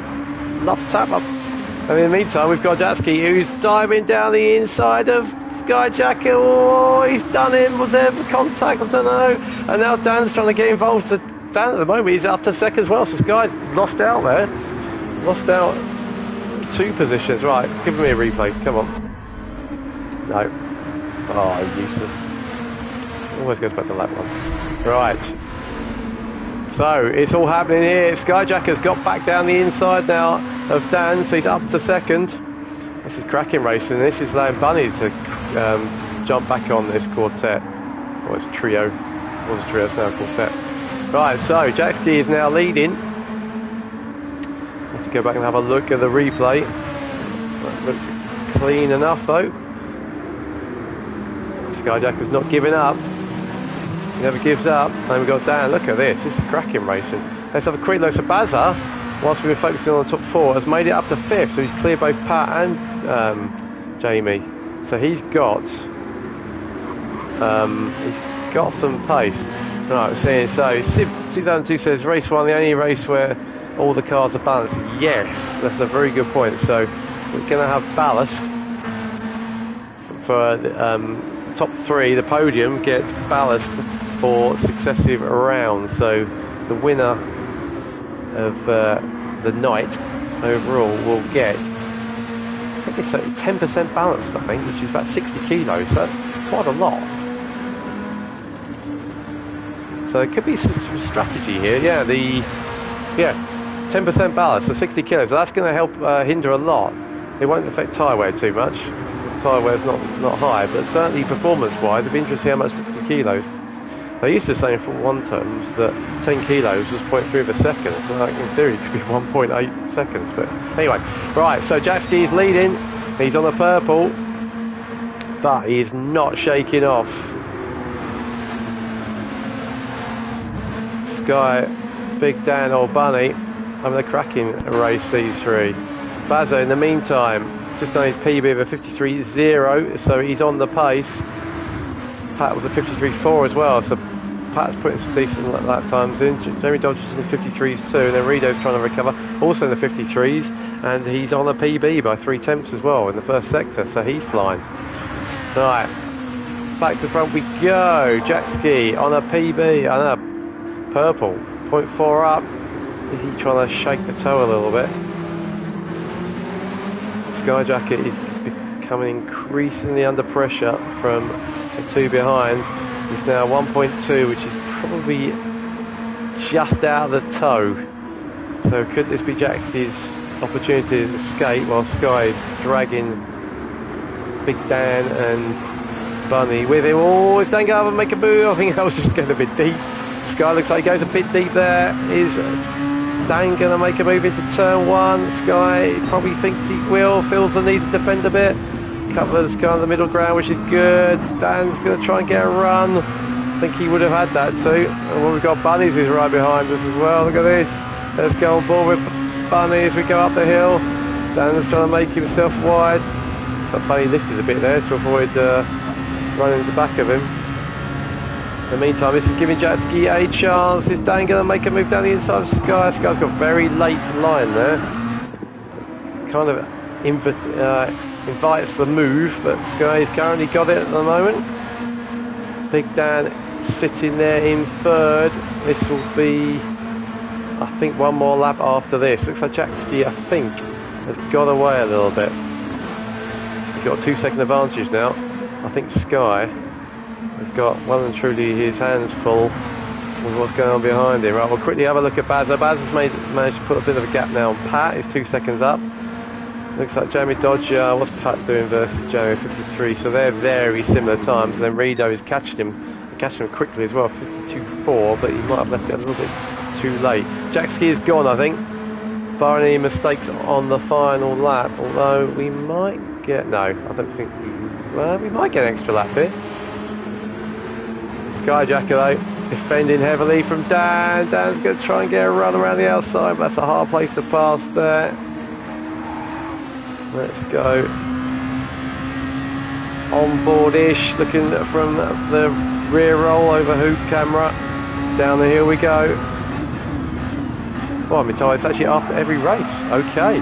A: love tap up. And in the meantime, we've got Jackski who's diving down the inside of Skyjacker. Oh, he's done him. Was there contact? I don't know. And now Dan's trying to get involved. Dan at the moment, he's up to second as well, so Sky's lost out there. Lost out 2 positions. Right, give me a replay. Come on. No. Oh, useless. Always goes back to lap 1. Right. So, it's all happening here. Skyjacker's got back down the inside now of Dan, so he's up to second. This is cracking racing. This is allowing Bunny to jump back on this quartet. Oh, it's trio. It was a trio, it's now a quartet. Right, so Jackski is now leading. Let's go back and have a look at the replay. That looks clean enough though. Skyjacker's not giving up. He never gives up. And we've got Dan. Look at this. This is cracking racing. Let's have a quick look. So Bazza, whilst we've been focusing on the top 4, has made it up to 5th. So he's cleared both Pat and Jamie. So he's got some pace. Right, I'm saying so. Sib 2002 says race 1, the only race where all the cars are balanced. Yes, that's a very good point. So we're going to have ballast for the top 3. The podium gets ballast for successive rounds. So the winner of the night overall will get, I think it's 10% balanced, I think, which is about 60 kilos. So that's quite a lot. So there could be some strategy here. Yeah. 10% ballast, so 60 kilos. So that's going to help hinder a lot. It won't affect tyre wear too much. Tyre wear's not high, but certainly performance-wise, it'd be interesting how much 60 kilos. They used to say in Formula 1 terms that 10 kilos was 0.3 of a second, so like in theory it could be 1.8 seconds. But anyway, right, so Jackski's leading. He's on the purple, but he's not shaking off. Sky, Big Dan or Bunny having a cracking race, these 3. Bazza in the meantime just done his PB of a 53.0, so he's on the pace. Pat was a 53.4 as well, so Pat's putting some decent lap times in. Jamie Dodge's in the 53s too, and then Rido's trying to recover, also in the 53s, and he's on a PB by 3 tenths as well in the first sector, so he's flying. Right, back to the front we go. Jackski on a PB, on a purple, 0.4 up. Is he trying to shake the toe a little bit? Skyjacker is becoming increasingly under pressure from the 2 behind. He's now 1.2, which is probably just out of the toe. So could this be Jackski's opportunity to escape while Sky is dragging Big Dan and Bunny with him? Oh, is Dan going to make a move? I think that was just going a bit deep. Sky looks like he goes a bit deep there. Is Dan going to make a move into turn 1? Sky probably thinks he will, feels the need to defend a bit. Couple of Sky on the middle ground, which is good. Dan's going to try and get a run. I think he would have had that too. And we've got Bunnies who's right behind us as well. Look at this. Let's go on board with Bunny as we go up the hill. Dan's trying to make himself wide. looks like Bunny lifted a bit there to avoid running at the back of him. In the meantime, this is giving Jatski a chance. Is Dan going to make a move down the inside of Sky? Sky's got very late line there. Kind of invites the move, but Sky's currently got it at the moment. Big Dan sitting there in third. This will be, I think, one more lap after this. Looks like Jatski, I think, has got away a little bit. He's got a 2-second advantage now. I think Sky has got well and truly his hands full with what's going on behind him. Right, we'll quickly have a look at Bazza. Baz has managed to put a bit of a gap now on Pat. He's 2 seconds up. Looks like Jamie Dodger, what's Pat doing versus Jamie? 53, so they're very similar times. And then Rido is catching him quickly as well, 52.4, but he might have left it a little bit too late. Jatski is gone, I think, barring any mistakes on the final lap, although we might get, no, I don't think we might get an extra lap here. Skyjacker though, defending heavily from Dan. Dan's going to try and get a run around the outside, but that's a hard place to pass there. Let's go on-board-ish, looking from the rear roll over hoop camera. Down the hill we go. Well, I'm told it's actually after every race. Okay.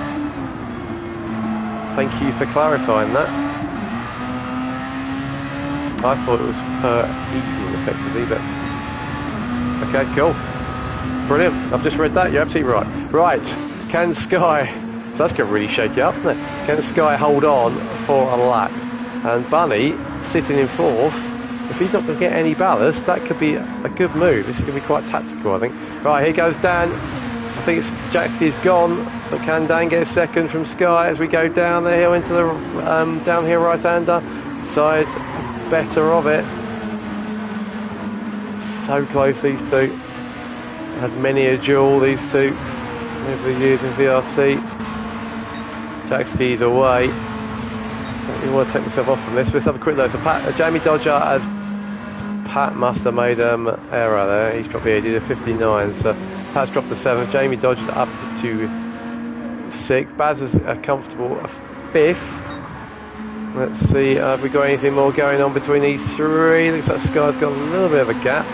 A: Thank you for clarifying that. I thought it was per evening, effectively, but... Okay, cool. Brilliant. I've just read that. You're absolutely right. Right. Can Sky... So that's going to really shake it up, isn't it? Can Sky hold on for a lap? And Bunny, sitting in fourth, if he's not going to get any ballast, that could be a good move. This is going to be quite tactical, I think. Right, here goes Dan. I think it's Jatski's gone, but can Dan get a second from Sky as we go down the hill into the downhill right-hander? Decides better of it. So close, these two. Had many a duel, these two, over the years in VRC. Jatski's away. Don't really want to take myself off from this. Let's have a quick look. So Jamie Dodger, as Pat must have made an error there. He's dropped here. He did a 59. So Pat's dropped to 7th. Jamie Dodger's up to 6th. Baz is a comfortable 5th. Let's see. Have we got anything more going on between these three? Looks like Sky's got a little bit of a gap.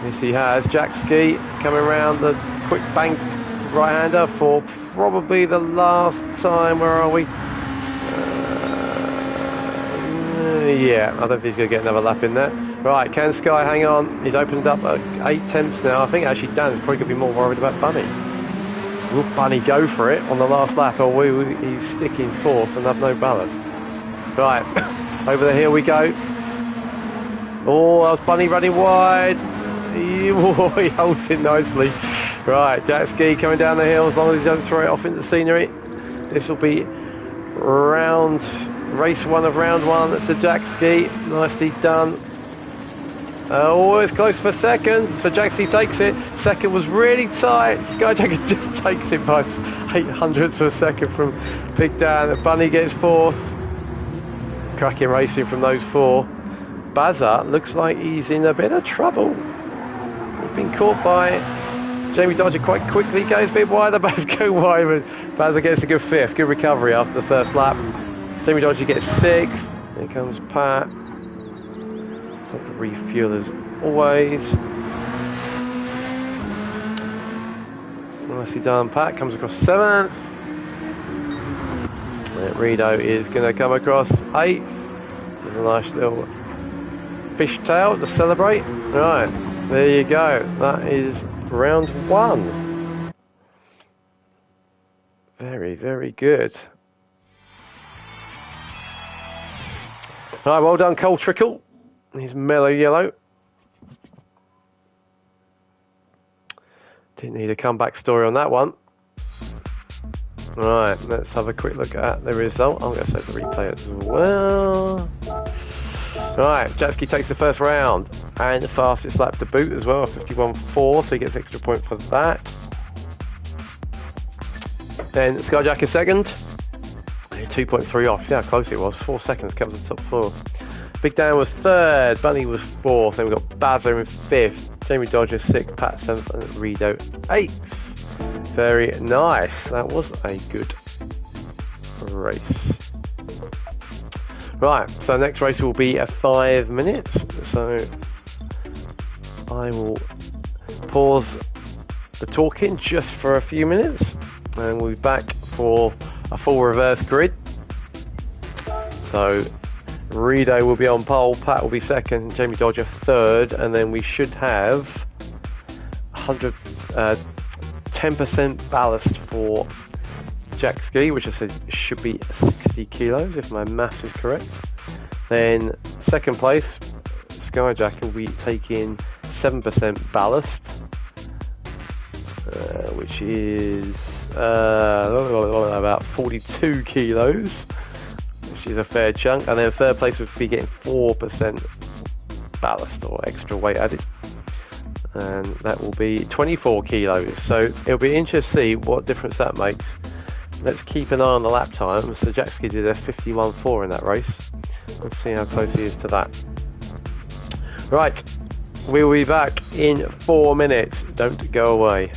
A: Yes, he has. Jatski coming around the quick bank right-hander for probably the last time. Where are we? Yeah, I don't think he's going to get another lap in there. Right, can Sky hang on? He's opened up 8/10 now. I think actually Dan's probably going to be more worried about Bunny. Will Bunny go for it on the last lap, or will he stick in fourth and have no ballast? Right, over the hill we go. Oh, that was Bunny running wide. He holds it nicely. Right, Jatski coming down the hill, as long as he doesn't throw it off into the scenery. This will be race 1 of round 1 to Jatski. Nicely done. Oh, it's close for second. So Jatski takes it. Second was really tight. Skyjacker just takes it by 800ths of a second from Big Dan. Bunny gets 4th. Cracking racing from those 4. Bazza looks like he's in a bit of trouble. He's been caught by Jamie Dodger quite quickly, goes a bit wide. They both go wide, but Bazza gets a good 5th. Good recovery after the first lap. Jamie Dodger gets 6th. Here comes Pat. Time to refuel as always. Nicely done, Pat. Comes across 7th. Rido is going to come across 8th. There's a nice little fishtail to celebrate. Right, there you go. That is round 1. Very, very good. All right, well done, Cole Trickle. He's mellow yellow. Didn't need a comeback story on that one. Right, let's have a quick look at the result. I'm going to save the replay as well. Right, Jatski takes the first round and the fastest lap to boot as well, 51.4, so he gets extra point for that. Then Skyjacker second, 2.3 off. See how close it was. 4 seconds kept the top 4. Big Dan was 3rd, Bunny was 4th, then we've got Bazza in 5th, Jamie Dodger 6th, Pat 7th, and Rido 8th. Very nice. That was a good race. Right, so next race will be 5 minutes. So I will pause the talking just for a few minutes and we'll be back for a full reverse grid. So Rido will be on pole, Pat will be second, Jamie Dodger third, and then we should have 10% ballast for Jack Ski, which I said should be 60 kilos if my maths is correct. Then second place, Skyjack will be taking 7% ballast, which is about 42 kilos, which is a fair chunk. And then third place would be getting 4% ballast or extra weight added, and that will be 24 kilos. So it'll be interesting to see what difference that makes. Let's keep an eye on the lap time. So Jackski did a 51.4 in that race. Let's see how close he is to that. Right, we'll be back in 4 minutes. Don't go away.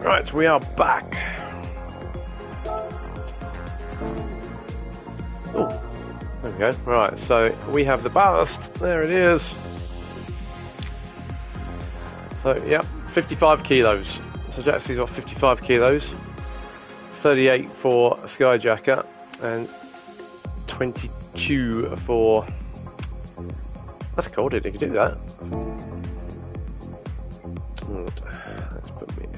A: Right, we are back. Oh, there we go. Right, so we have the ballast. There it is. So, yeah, 55 kilos. So Jacksy's got 55 kilos. 38 for Skyjacker and 22 for... That's cool, did he do that? Let's put me...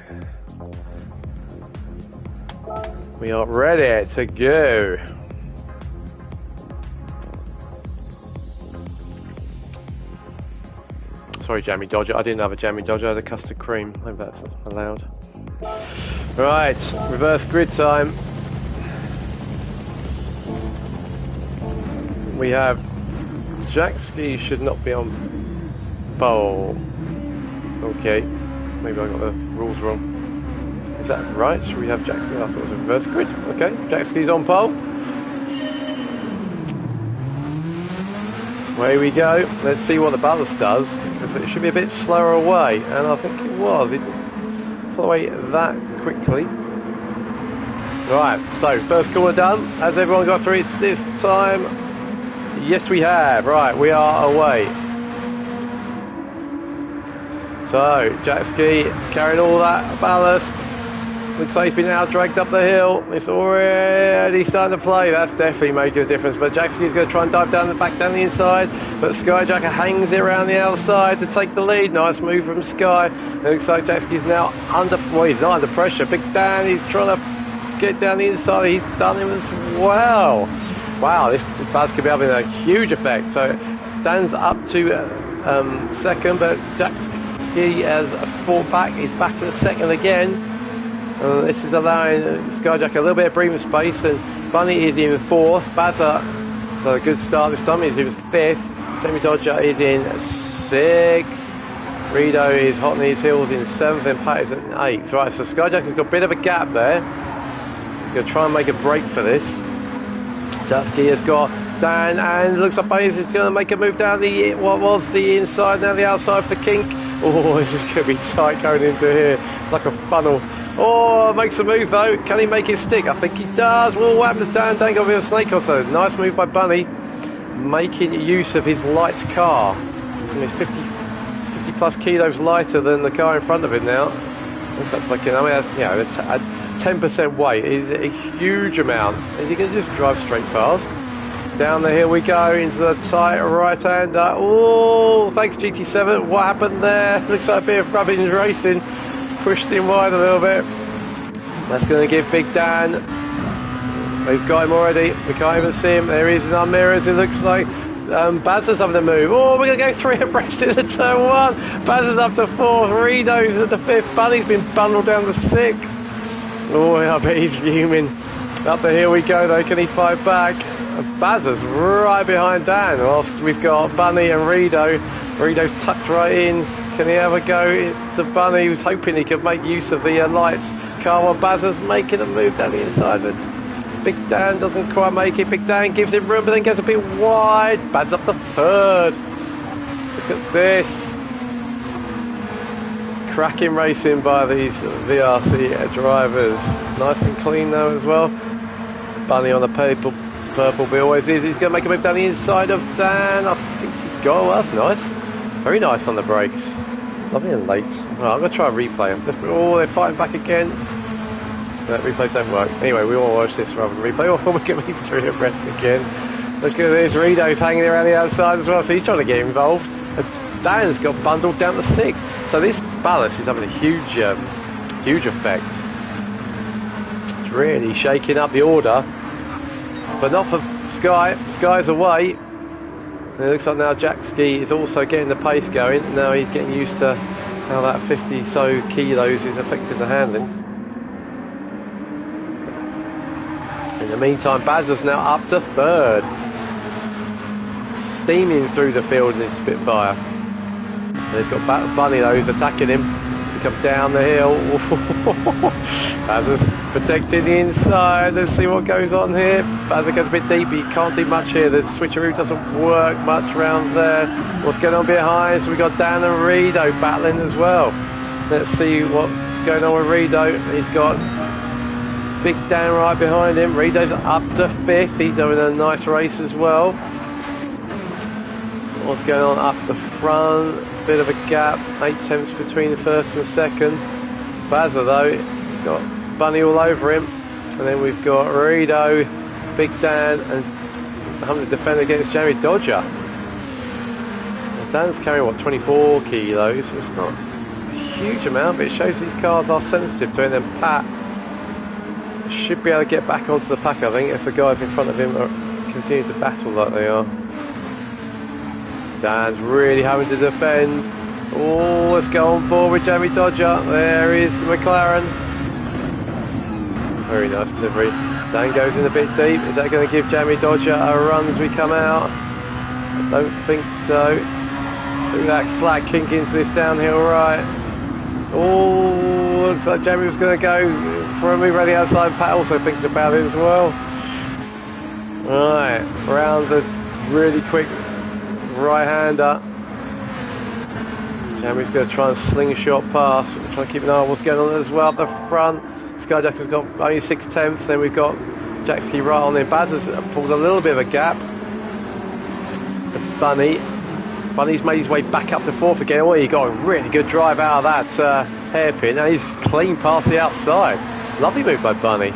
A: We are ready to go. Sorry, Jammy Dodger. I didn't have a Jammy Dodger. I had a custard cream. Maybe that's allowed. Right, reverse grid time. We have Jackski should not be on pole. Okay, maybe I got the rules wrong. Is that right? Should we have Jackski? I thought it was a reverse grid. Okay, Jackski's on pole. Away we go. Let's see what the ballast does, because it should be a bit slower away, and I think it was. It didn't pull away that quickly. Right, so first corner done. Has everyone got through it this time? Yes, we have. Right, we are away. So, Jack Ski carrying all that ballast. Looks like he's been out dragged up the hill. It's already starting to play. That's definitely making a difference. But Jack Ski's going to try and dive down the inside. But Skyjacker hangs it around the outside to take the lead. Nice move from Sky. It looks like Jack Ski's now under. Well, he's not under pressure. Big Dan, he's trying to get down the inside. He's done him as well. Wow, this buzz could be having a huge effect. So Dan's up to second, but Jack Ski has fought back. He's back to the second again. This is allowing Skyjack a little bit of breathing space, and Bunny is in fourth. Bazza, so a good start this time, he's in fifth. Jamie Dodger is in sixth. Rido is hot on his heels in seventh, and Pat is in eighth. Right, so Skyjack has got a bit of a gap there. He's going to try and make a break for this. Jatsky has got Dan, and looks like Bunny is going to make a move down what was the inside, now the outside for Kink. Oh, this is going to be tight going into here. It's like a funnel. Oh, makes the move though. Can he make it stick? I think he does. Well, what happened to Dan? Dan got a bit of a snake or so. Nice move by Bunny, making use of his light car. And he's 50 plus kilos lighter than the car in front of him now. That's like, I mean, that's, you know, a 10% weight is a huge amount. Is he going to just drive straight past? Down the hill we go into the tight right-hander. Oh, thanks GT7. What happened there? Looks like a bit of rubbish racing. Pushed him wide a little bit. That's going to give Big Dan. We've got him already. We can't even see him. There he is in our mirrors, it looks like. Bazza's having a move. Oh, we're going to go three abreast into turn one. Bazza's up to fourth. Rido's at the fifth. Bunny's been bundled down to sixth. Oh, I bet he's fuming. Up the hill we go though. Can he fight back? Bazza's right behind Dan, whilst we've got Bunny and Rido. Rido's tucked right in. Can he have a go to Bunny, who's hoping he could make use of the light car, while Bazza's making a move down the inside, but Big Dan doesn't quite make it. Big Dan gives him room, but then goes a bit wide. Bazz up to third. Look at this. Cracking racing by these VRC drivers. Nice and clean though as well. Bunny on the purple bit always is. He's going to make a move down the inside of Dan. I think he's got, well, that's nice. Very nice on the brakes. Lovely and late. Right, I'm going to try and replay them. Oh, they're fighting back again. No, replays don't work. Anyway, we want to watch this rather than replay. Oh, we're going to be through it again. Look at this. Rido's hanging around the outside as well, so he's trying to get involved. And Dan's got bundled down to sixth. So this ballast is having a huge effect. It's really shaking up the order. But not for Sky. Sky's away. And it looks like now Jack Ski is also getting the pace going. Now he's getting used to how that 50 so kilos is affecting the handling. In the meantime, Bazza's now up to third. Steaming through the field in his Spitfire. And he's got Bunny though, who's attacking him. He comes down the hill. Bazza's protecting the inside. Let's see what goes on here. Bazza goes a bit deep. He can't do much here. The switcheroo doesn't work much around there. What's going on behind? So we've got Dan and Rido battling as well. Let's see what's going on with Rido. He's got Big Dan right behind him. Rido's up to fifth. He's having a nice race as well. What's going on up the front? Bit of a gap. 8 tenths between the first and second. Bazza though, got Bunny all over him. And then we've got Rido, Big Dan, and having to defend against Jamie Dodger. Well, Dan's carrying what, 24 kilos. It's not a huge amount, but it shows these cars are sensitive to it. And then Pat should be able to get back onto the pack, I think, if the guys in front of him continue to battle like they are. Dan's really having to defend. Oh, let's go on board with Jamie Dodger. There is the McLaren. Very nice delivery. Dan goes in a bit deep. Is that going to give Jamie Dodger a run as we come out? I don't think so. Through that flat kink into this downhill right. Oh, looks like Jamie was going to go for a move around the outside. Pat also thinks about it as well. Right, around the really quick right-hander. Jamie's going to try and slingshot past. We're trying to keep an eye on what's going on as well up the front. Skyjacker's got only 6/10. Then we've got Jackski right on there. Baz has pulled a little bit of a gap. Bunny. Bunny's made his way back up to 4th again. Oh, he got a really good drive out of that hairpin, and he's clean past the outside. Lovely move by Bunny.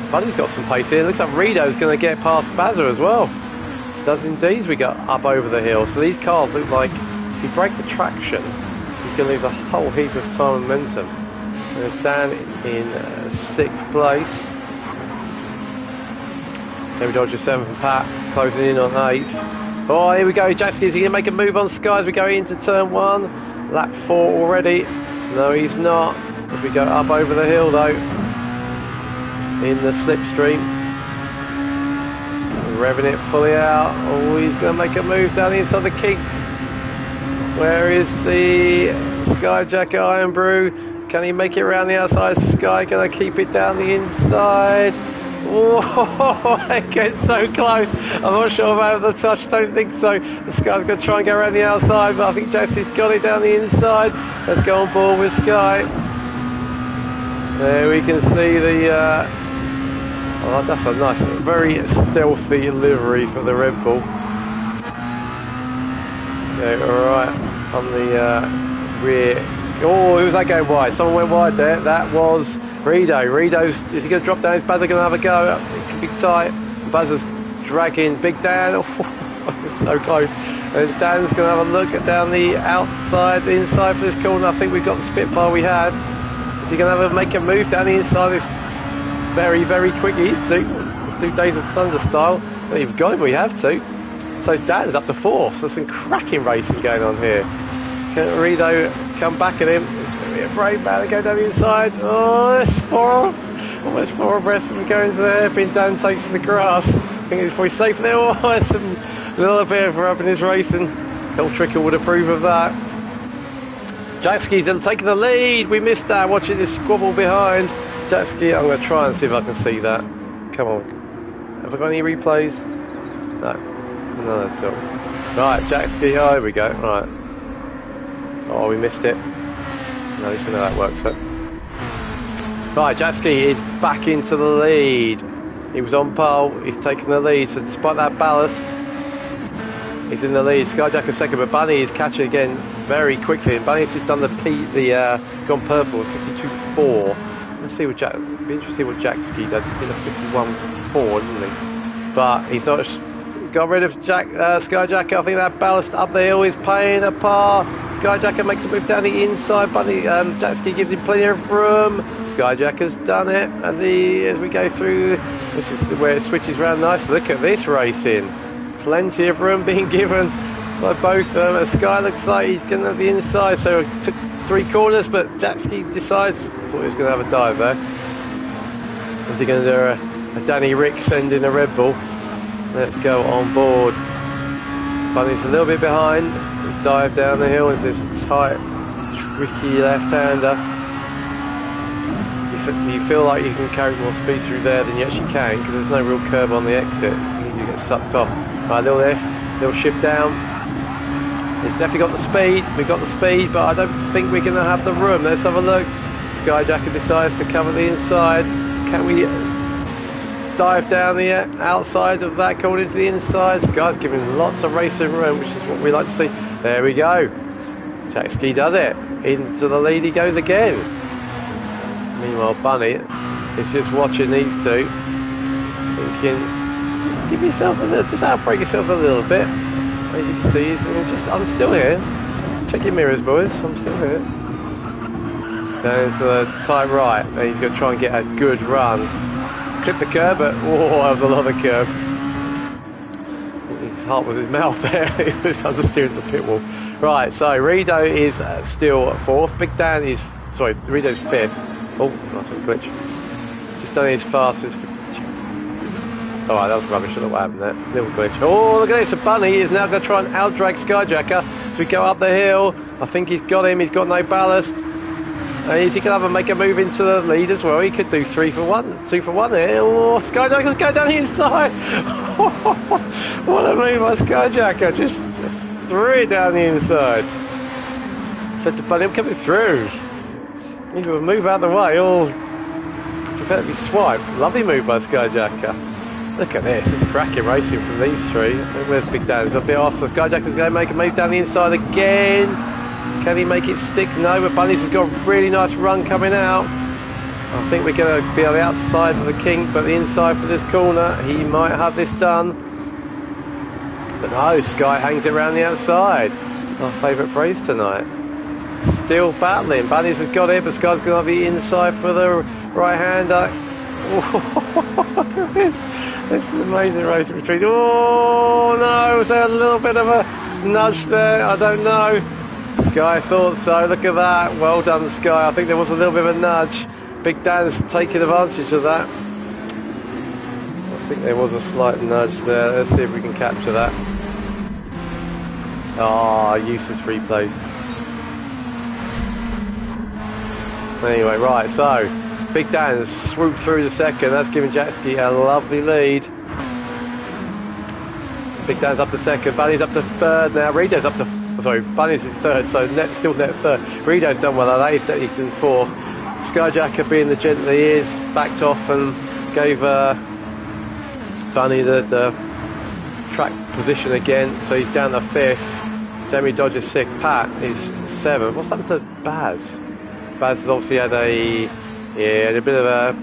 A: Bunny's got some pace here. Looks like Rito's going to get past Bazza as well. Does indeed as we go up over the hill. So these cars look like if you break the traction, you can lose a whole heap of time and momentum. And it's Dan in 6th place. David Dodger 7th and Pat closing in on 8th. Oh, here we go. Jackski, is he going to make a move on Sky as we go into turn 1? Lap 4 already. No, he's not. As we go up over the hill, though, in the slipstream. Revving it fully out. Oh, he's going to make a move down the inside the kink. Where is the Skyjacker Iron Brew? Can he make it around the outside? Sky going to keep it down the inside. Oh, it gets so close. I'm not sure if that was a touch. Don't think so. The Sky's going to try and go around the outside, but I think Jesse's got it down the inside. Let's go on board with Sky. There we can see the oh, that's a nice, very stealthy livery for the Red Bull. Okay, alright, on the rear. Oh, who was that going wide? Someone went wide there. That was Rito. Rito's, is he going to drop down? Is Buzzer going to have a go? It could be tight. Buzzer's dragging Big Dan. Oh, it's so close. And Dan's going to have a look at down the outside, inside for this corner. I think we've got the Spitfire we had. Is he going to have a make a move down the inside this very, very quick East to? Let's do Days of Thunder style. Well, you've got him, we have to. So Dan's up to 4th. So there's some cracking racing going on here. Can Rito come back at him? It's going to be a brave man to go down the inside. Oh, it's 4. Almost 4 abreast and going to the hairpin. Dan takes to the grass. I think it's probably safe there. Oh, there's a little bit of rubbing his racing. Cole Trickle would approve of that. Jackski's taking the lead. We missed that. Watching this squabble behind. Jackski, I'm going to try and see if I can see that. Come on. Have I got any replays? No. No, that's all. Right, Jackski. Oh, here we go. Right. Oh, we missed it. No, at least we know that works then. Right, Jackski is back into the lead. He was on pole. He's taking the lead. So despite that ballast, he's in the lead. Skyjacker second, but Bunny is catching again very quickly. And Bunny's just done the gone purple, 52.4. Let's see what be interesting to see what Jackski did. He did a 51.4, didn't he? But he's not got rid of Skyjacker. I think that ballast up the hill is paying a part. Skyjacker makes a move down the inside. Bunny Jackski gives him plenty of room. Skyjacker's done it as we go through. This is where it switches around nicely. Look at this racing. Plenty of room being given by both of them. Sky looks like he's going to be inside, so it took 3 corners, but Jackski decides. I thought he was going to have a dive there. Is he going to do a Danny Rick sending a Red Bull? Let's go on board. Bunny's a little bit behind. Dive down the hill into this tight, tricky left-hander. You feel like you can carry more speed through there than you actually can because there's no real curb on the exit. You need to get sucked off. Right, little lift, little shift down. He's definitely got the speed. We've got the speed, but I don't think we're going to have the room. Let's have a look. Skyjacker decides to cover the inside. Can we dive down the outside of that, going into the inside? Sky's giving lots of racing room, which is what we like to see. There we go. Jackski does it. Into the lead he goes again. Meanwhile, Bunny is just watching these two, thinking, just give yourself a little, just outbreak yourself a little bit. As you can see, I'm still here. Check your mirrors, boys. I'm still here. Down into the tight right, and he's going to try and get a good run. Clip the curb, but oh, that was a lot of curb. His heart was his mouth there. He was understeering the pit wall. Right, so Rito is still 4th. Big Dan is, sorry, Rito's 5th. Oh, nice little glitch. Just done his fastest. Alright, that was rubbish. I don't know what happened there. Little glitch. Oh, look at this. A Bunny is now going to try and outdrag Skyjacker as we go up the hill. I think he's got him. He's got no ballast. Is he going to make a move into the lead as well? He could do 3 for 1, 2 for 1 here. Oh, Skyjacker's going down the inside. What a move by Skyjacker. Just through it down the inside. Said to Bunny, I'm coming through. Need to move out the way, or prepare to be swiped. Lovely move by Skyjacker. Look at this, it's cracking racing from these three. Where's Big Dan? He's a bit off, so Skyjacker's going to make a move down the inside again. Can he make it stick? No, but Bunny's has got a really nice run coming out. I think we're going to be on the outside for the kink, but the inside for this corner. He might have this done. But no, Sky hangs it around the outside. Our favourite phrase tonight. Still battling. Bunny's has got it, but Sky's going to be inside for the right-hander. This is amazing racing between. Oh no, was there a little bit of a nudge there? I don't know. Sky thought so. Look at that. Well done, Sky. I think there was a little bit of a nudge. Big Dan's taking advantage of that. I think there was a slight nudge there. Let's see if we can capture that. Ah, useless replays. Anyway, right, so Big Dan has swooped through the second. That's giving Jetski a lovely lead. Big Dan's up to second. Bunny's up to third now. Rido's up to... Sorry, Bunny's in third, so still net third. Rido's done well, though. He's in fourth. Skyjacker, being the gent that he is, backed off and gave Bunny the track position again, so he's down to fifth. Jamie Dodger's sixth. Pat is seventh. What's happened to Baz? Baz has obviously had a bit of a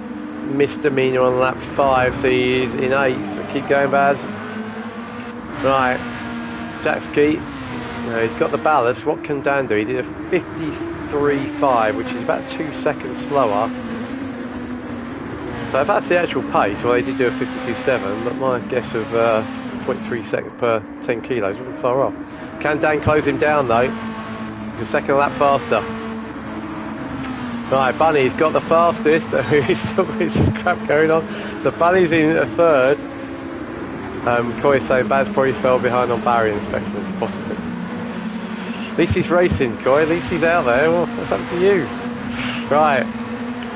A: misdemeanor on lap 5, so he's in 8th. Keep going, Baz. Right, Jetski. He's got the ballast. What can Dan do? He did a 53.5, which is about 2 seconds slower. So if that's the actual pace, well, they did do a 52.7, but my guess of 0.3 seconds per 10 kilos wasn't far off. Can Dan close him down, though? He's a second lap faster. Right, Bunny's got the fastest. He's still got his crap going on. So Bunny's in a third. Coy's saying Baz probably fell behind on barrier inspection, possibly. At least he's racing, Coy. At least he's out there. Well, that's up to you. Right,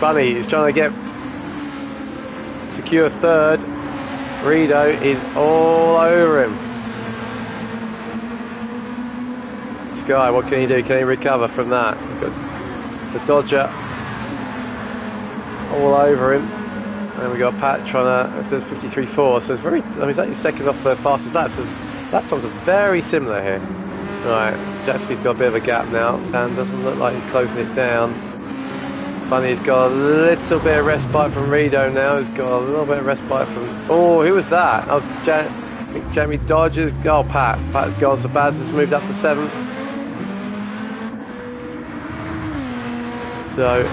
A: Bunny is trying to secure third. Rido is all over him. Sky, what can he do? Can he recover from that? The Dodger all over him, and we got Pat trying to do 53.4. So it's very. I mean, he's actually second off the fastest lap. So lap times are very similar here. Right, Jetski's got a bit of a gap now. Dan doesn't look like he's closing it down. Bunny's got a little bit of respite from Rido now. He's got a little bit of respite from. Oh, who was that? That was Jamie Dodgers. Oh, Pat. Pat's gone. So Baz has moved up to 7th. So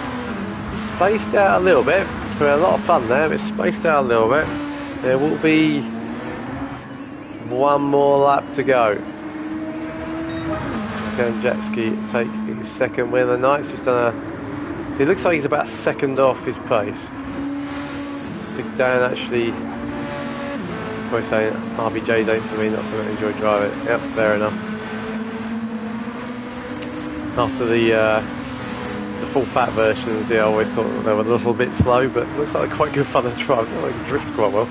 A: spaced out a little bit. So we had a lot of fun there, but spaced out a little bit. There will be one more lap to go. Can Jetski take his second win of the night? It's just done a. It looks like he's about second off his pace. Big Dan actually. Probably saying RBJ's ain't for me, not something I enjoy driving. Yep, fair enough. After the full fat versions, yeah, I always thought they were a little bit slow, but it looks like they're quite good fun to drive. They can drift quite well.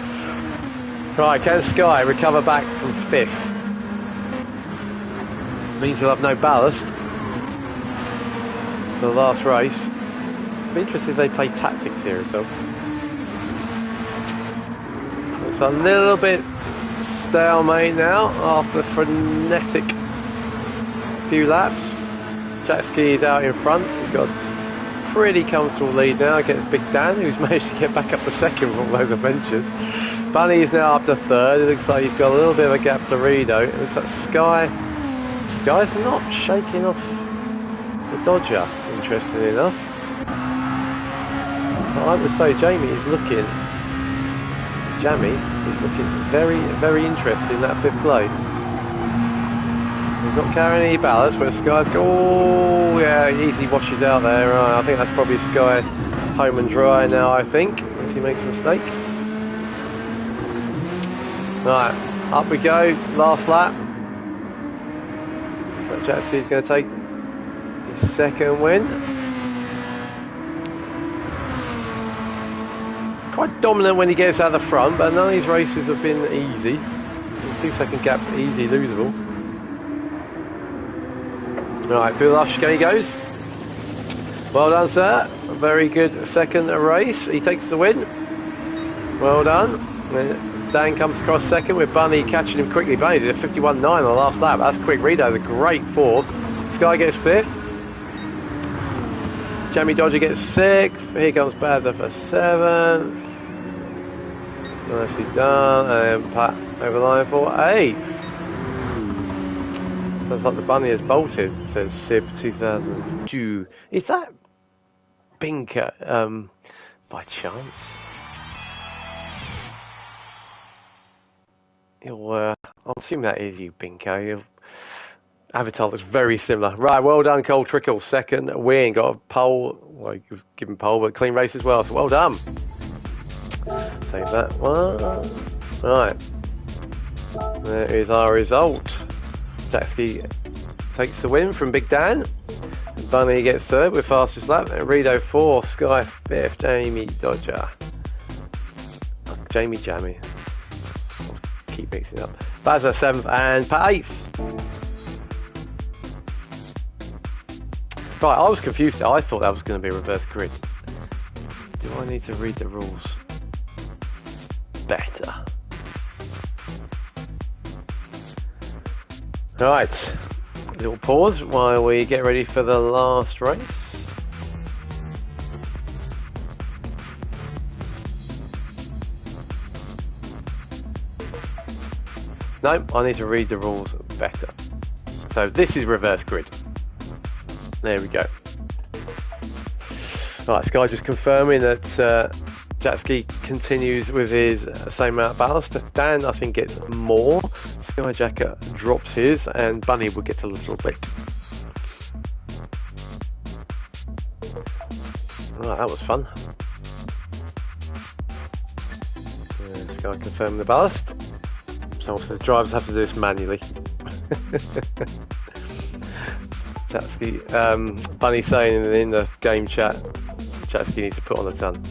A: Right, can Sky recover back from 5th? Means he'll have no ballast for the last race. It'd be interesting if they play tactics here at all. It's a little bit stalemate now after the frenetic few laps. Jetski is out in front. He's got a pretty comfortable lead now against Big Dan, who's managed to get back up to second with all those adventures. Bunny is now up to third. It looks like he's got a little bit of a gap to Rido. It looks like Sky's not shaking off the Dodger, interestingly enough. But I would say Jamie is looking very, very interesting in that 5th place. He's not carrying any ballast, but Sky's oh yeah, he easily washes out there. Right, I think that's probably Sky home and dry now, I think, unless he makes a mistake. Right, up we go, last lap. So Jetski's going to take his second win. Quite dominant when he gets out of the front, but none of these races have been easy. 2 second gaps easy losable. Right, through the last chicane he goes. Well done, sir. A very good second race. He takes the win. Well done. Dan comes across second with Bunny catching him quickly. Bunny's at 51.9 on the last lap. That's quick. Rido's a great fourth. Sky gets fifth. Jamie Dodger gets sixth. Here comes Bazza for seventh. Nicely done. And Pat over the line for eighth. Sounds like the bunny has bolted, says Sib 2002. Is that Binker by chance? I'm assuming that is you, Binker. Your avatar looks very similar. Right, well done, Cole Trickle. Second win. Got a pole. Well, you was given pole, but clean race as well. So well done. Save that one. Right. There is our result. Jackski takes the win from Big Dan. Bunny gets third with fastest lap. And Rido fourth. Sky fifth. Jamie Dodger. Jamie Jammy. Keep mixing up. Bazza seventh and Pat eighth. Right, I was confused. I thought that was going to be a reverse grid. Do I need to read the rules better? Right, a little pause while we get ready for the last race. No, I need to read the rules better. So this is reverse grid. There we go. Right, Sky just confirming that Jatski continues with his same amount of ballast. Dan, I think, gets more. Skyjacker drops his, and Bunny will get a little bit. Right, that was fun. Sky confirming the ballast. So the drivers have to do this manually. Chatsky, Bunny saying in the game chat, Chatsky needs to put on a ton.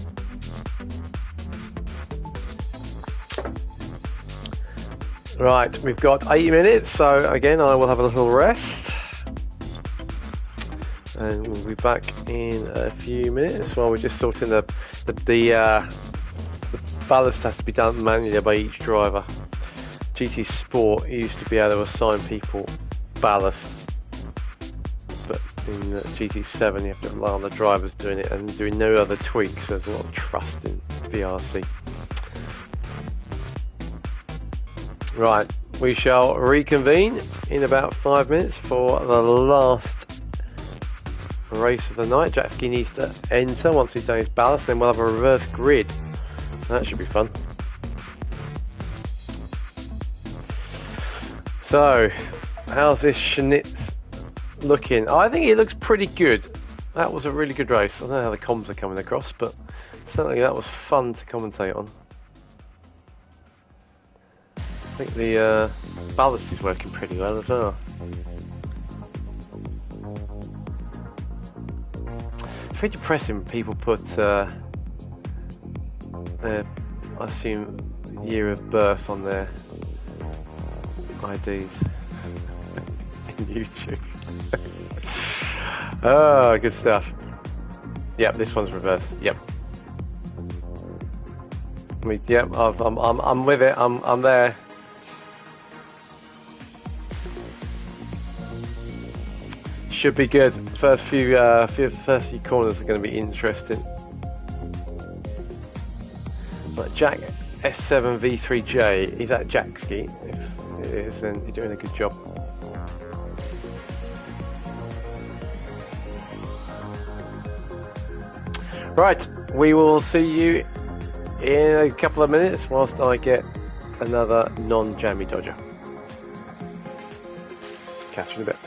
A: Right, we've got 8 minutes, so again I will have a little rest. And we'll be back in a few minutes while we're just sorting the ballast has to be done manually by each driver. GT Sport used to be able to assign people ballast, but in GT7 you have to rely on the drivers doing it and doing no other tweaks. So there's a lot of trust in VRC. Right, we shall reconvene in about 5 minutes for the last race of the night. Jackski needs to enter once he's done his ballast, then we'll have a reverse grid. That should be fun. So, how's this Schnitz looking? I think it looks pretty good. That was a really good race. I don't know how the comms are coming across, but certainly that was fun to commentate on. I think the ballast is working pretty well as well. It's very depressing when people put their, I assume, year of birth on their IDs in YouTube. Oh, good stuff. Yep, this one's reversed. Yep. Yep, I'm with it. I'm there. Should be good. First few corners are going to be interesting. But Jack S7 V3J, is that Jackski? If it is, then you're doing a good job. Right, we will see you in a couple of minutes whilst I get another non-jammy Dodger. Catch you in a bit.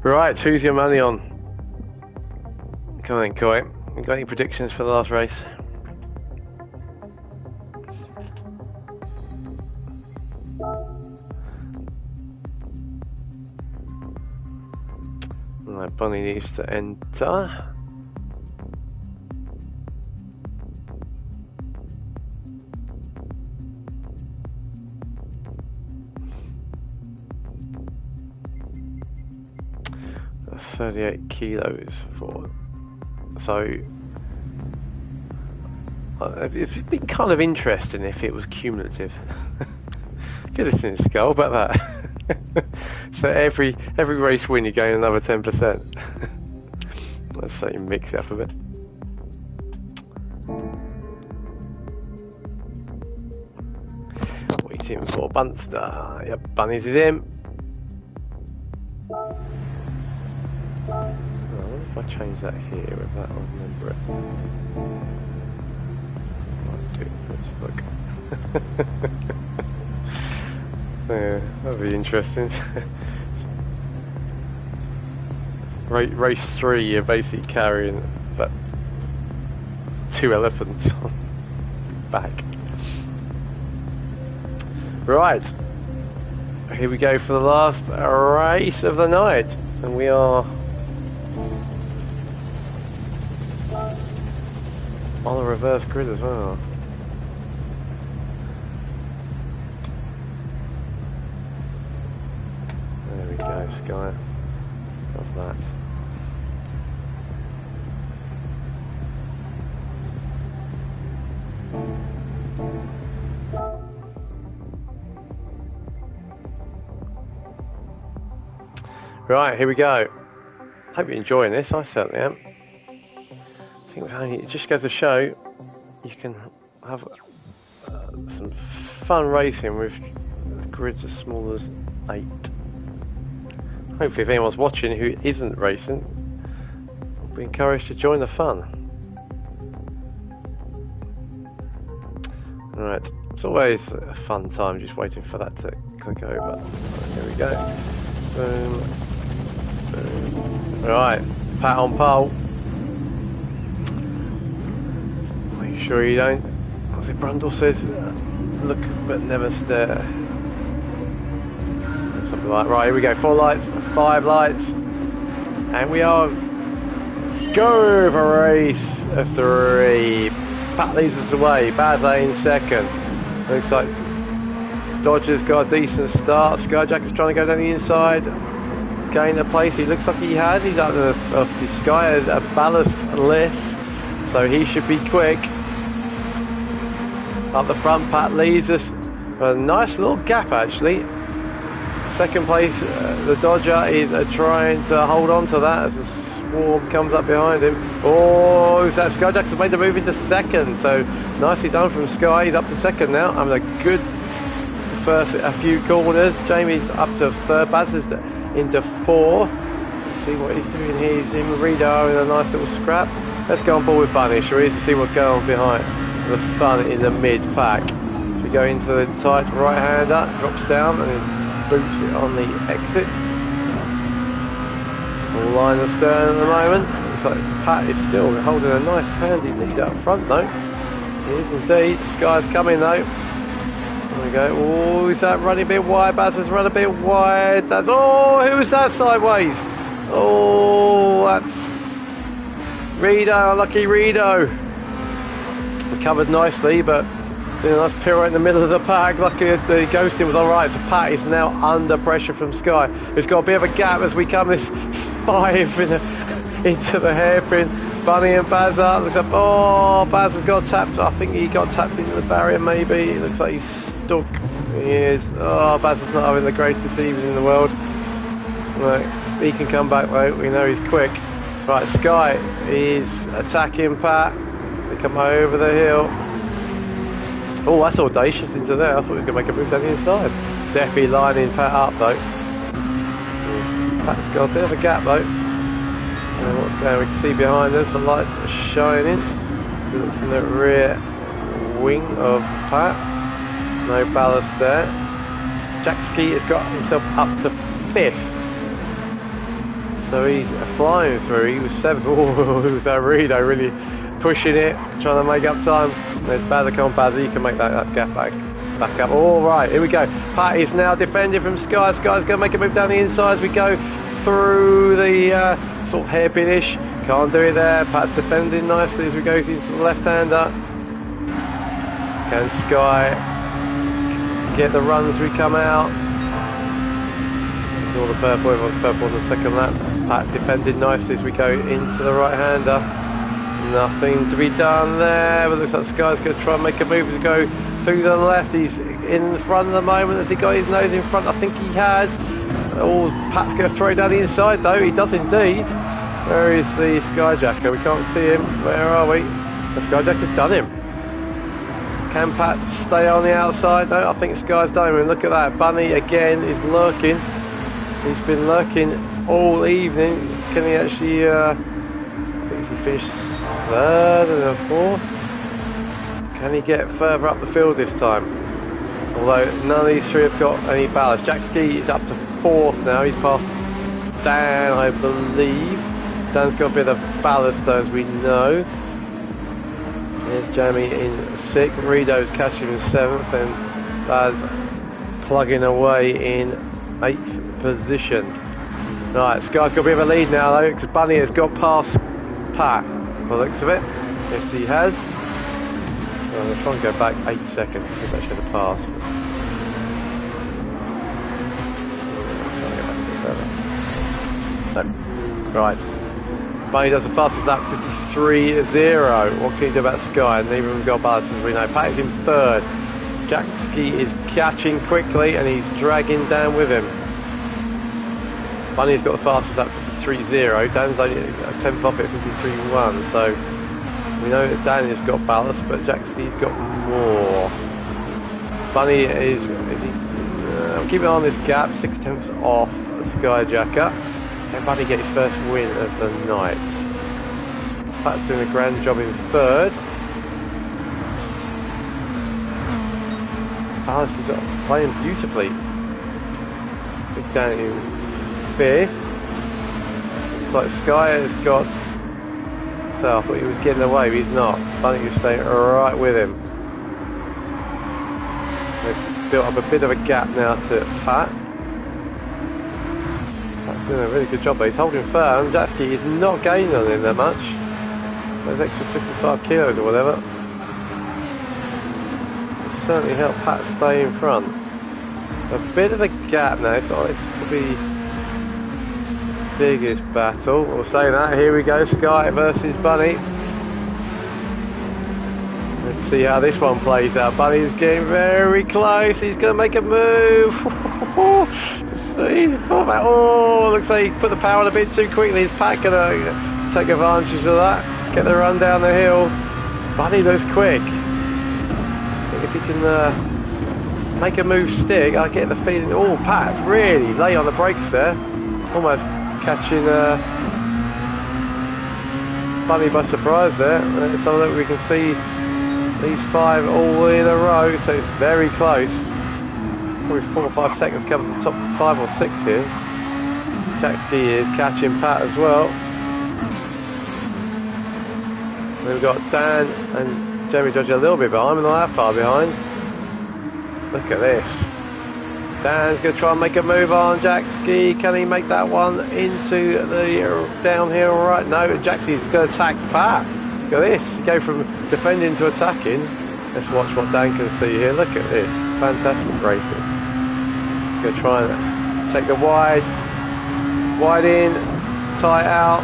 A: Right, who's your money on? Come on, Koi. You got any predictions for the last race? Right, Bunny needs to enter. That's 38 kilos for. So it'd be kind of interesting if it was cumulative. If you're listening to Skull about that. So every race win you gain another 10%. Let's say you mix it up a bit. Waiting for Bunster. Yep, Bunnies is in. I wonder if I change that here, if that'll remember it. Might do. Let's look. Yeah, that'll be interesting. Race 3, you're basically carrying about 2 elephants on back. Right, here we go for the last race of the night, and we are on a reverse grid as well. There we go, Sky. Love that. Right, here we go. Hope you're enjoying this. I certainly am. I think it just goes to show you can have some fun racing with grids as small as 8. Hopefully, if anyone's watching who isn't racing, will be encouraged to join the fun. Alright, it's always a fun time just waiting for that to click over. There we go. Boom. Boom. Right, Pat on pole. Make sure you don't, as it Brundle says, look but never stare. Something like, right, here we go, 4 lights, 5 lights, and we are go for race of 3. Pat leads us away, Bazza in second. Looks like Dodger's got a decent start. Skyjack is trying to go down the inside, gain a place. He looks like he has. He's up of the Sky, a ballast less, so he should be quick. Up the front, Pat leads us a nice little gap actually. Second place, the Dodger is trying to hold on to that as the swarm comes up behind him. Oh, that Skyjack's made the move into second, so nicely done from Sky. He's up to second now. Having a good first a few corners. Jamie's up to third. Baz is into fourth. Let's see what he's doing here. He's in Rito in a nice little scrap. Let's go on board with Bunny, shall we, to see what's going on behind the fun in the mid pack. We go into the tight right hander, drops down and then boots it on the exit. Line of stern at the moment. Looks like Pat is still holding a nice handy lead up front though. He is indeed. Sky's coming though. There we go. Oh, is that running a bit wide? Baz has run a bit wide. That's, oh, who's that sideways? Oh, that's Rito, lucky Rito. Recovered nicely, but doing a nice pirouette in the middle of the pack. Lucky the ghosting was alright, so Pat is now under pressure from Sky. There's got a bit of a gap as we come this 5 into the hairpin. Bunny and Bazza looks up. Oh, Baz has got tapped. I think he got tapped into the barrier maybe. It looks like he's stuck. He is. Oh, Baz is not having the greatest evening in the world. Right, he can come back though. We know he's quick. Right, Sky is attacking Pat. They come over the hill. Oh, that's audacious into there. I thought he was going to make a move down the inside. Definitely lining Pat up though. Pat's got a bit of a gap though. And what's going on? We can see behind us the light shining from the rear wing of Pat. No ballast there. Jack Ski has got himself up to 5th. So he's flying through. He was 7th. Oh, it was that Rito really pushing it, trying to make up time. There's Bazza, come on Bazza, you can make that gap back up. All right, here we go. Pat is now defending from Sky. Sky's going to make a move down the inside as we go through the sort of hairpin-ish. Can't do it there. Pat's defending nicely as we go into the left-hander. Can Sky get the run as we come out? All the purple, everyone's purple on the second lap. Pat defended nicely as we go into the right-hander. Nothing to be done there, but looks like Sky's going to try and make a move as we go through the left. He's in front at the moment. Has he got his nose in front? I think he has. Oh, Pat's going to throw down the inside though. He does indeed. Where is the Skyjacker? We can't see him. Where are we? The Skyjacker's done him. Can Pat stay on the outside? No, I think Sky's done him. And look at that. Bunny again is lurking. He's been lurking all evening. Can he actually... I think he finished 3rd and then 4th. Can he get further up the field this time? Although none of these three have got any ballast. Jack Ski is up to 4th now. He's passed Dan, I believe. Dan's got a bit of ballast though, as we know. There's Jamie in 6th. Rido's catching in 7th, and Baz plugging away in 8th position. Right, Sky's got a bit of a lead now though, because Bunny has got past Pat by the looks of it. Yes, he has. Well, I'm trying to go back 8 seconds. I think that should have passed. No. Right. Bunny does the fastest lap, 53.0. What can you do about Sky? Neither of them got ballast as we know. Pat is in 3rd. Jack Ski is catching quickly and he's dragging down with him. Bunny's got the fastest lap, 53.0. Dan's only a 10th off it, 53.1. So we know that Dan has got ballast, but Jack Ski's got more. Bunny is he? Keep an eye on this gap, 6/10 off Skyjacker. Can Bunny get his first win of the night? Pat's doing a grand job in 3rd. Ballast is playing beautifully. Big Dan in 5th. Looks like Sky has got. So I thought he was getting away, but he's not. Bunny is staying right with him. They've built up a bit of a gap now to Pat. Pat's doing a really good job, but he's holding firm. Jatsky is not gaining on him that much. Those extra 55 kilos or whatever. It's certainly helped Pat stay in front. A bit of a gap now, so this could be biggest battle. We'll say that. Here we go, Sky versus Bunny. Let's see how this one plays out. Bunny's getting very close. He's going to make a move. Oh, looks like he put the power on a bit too quickly. Is Pat going to take advantage of that? Get the run down the hill. Bunny looks quick. I think if he can make a move stick, I get the feeling. Oh, Pat's really late on the brakes there. Almost catching Bunny by surprise there. So that we can see these 5 all in a row, so it's very close. Probably 4 or 5 seconds covers the top 5 or 6 here. Jack Ski is catching Pat as well. And we've got Dan and Jamie Judge a little bit behind, but not that far behind. Look at this. Dan's going to try and make a move on Jack Ski. Can he make that one into the downhill right? No, Jack Ski's going to attack Pat. Look at this. Go from defending to attacking. Let's watch what Dan can see here. Look at this. Fantastic racing. He's going to try and take the wide in, tight out.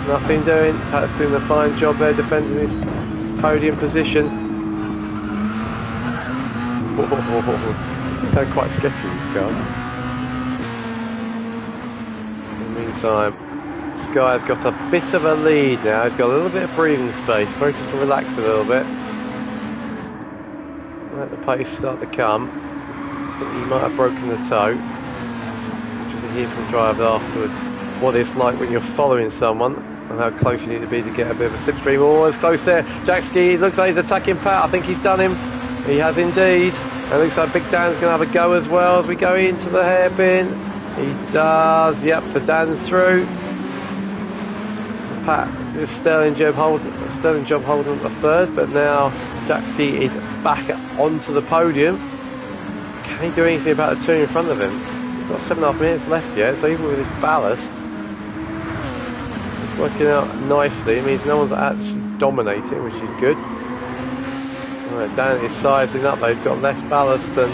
A: Nothing doing. Pat's doing a fine job there defending his podium position. Sound quite sketchy, these guys. In the meantime, Sky's got a bit of a lead now. He's got a little bit of breathing space. Probably just to relax a little bit. Let the pace start to come. I think he might have broken the toe. Just to hear from the driver afterwards what it's like when you're following someone and how close you need to be to get a bit of a slipstream. Oh, it's close there. Jack Ski looks like he's attacking Pat. I think he's done him. He has indeed. It looks like Big Dan's going to have a go as well as we go into the hairpin. He does, yep, so Dan's through. Pat, Sterling job holding the third, but now Jackski is back onto the podium. Can he do anything about the two in front of him? He's got 7.5 minutes left yet, so even with his ballast, it's working out nicely. It means no one's actually dominating, which is good. Right, Dan is sizing up though, he's got less ballast than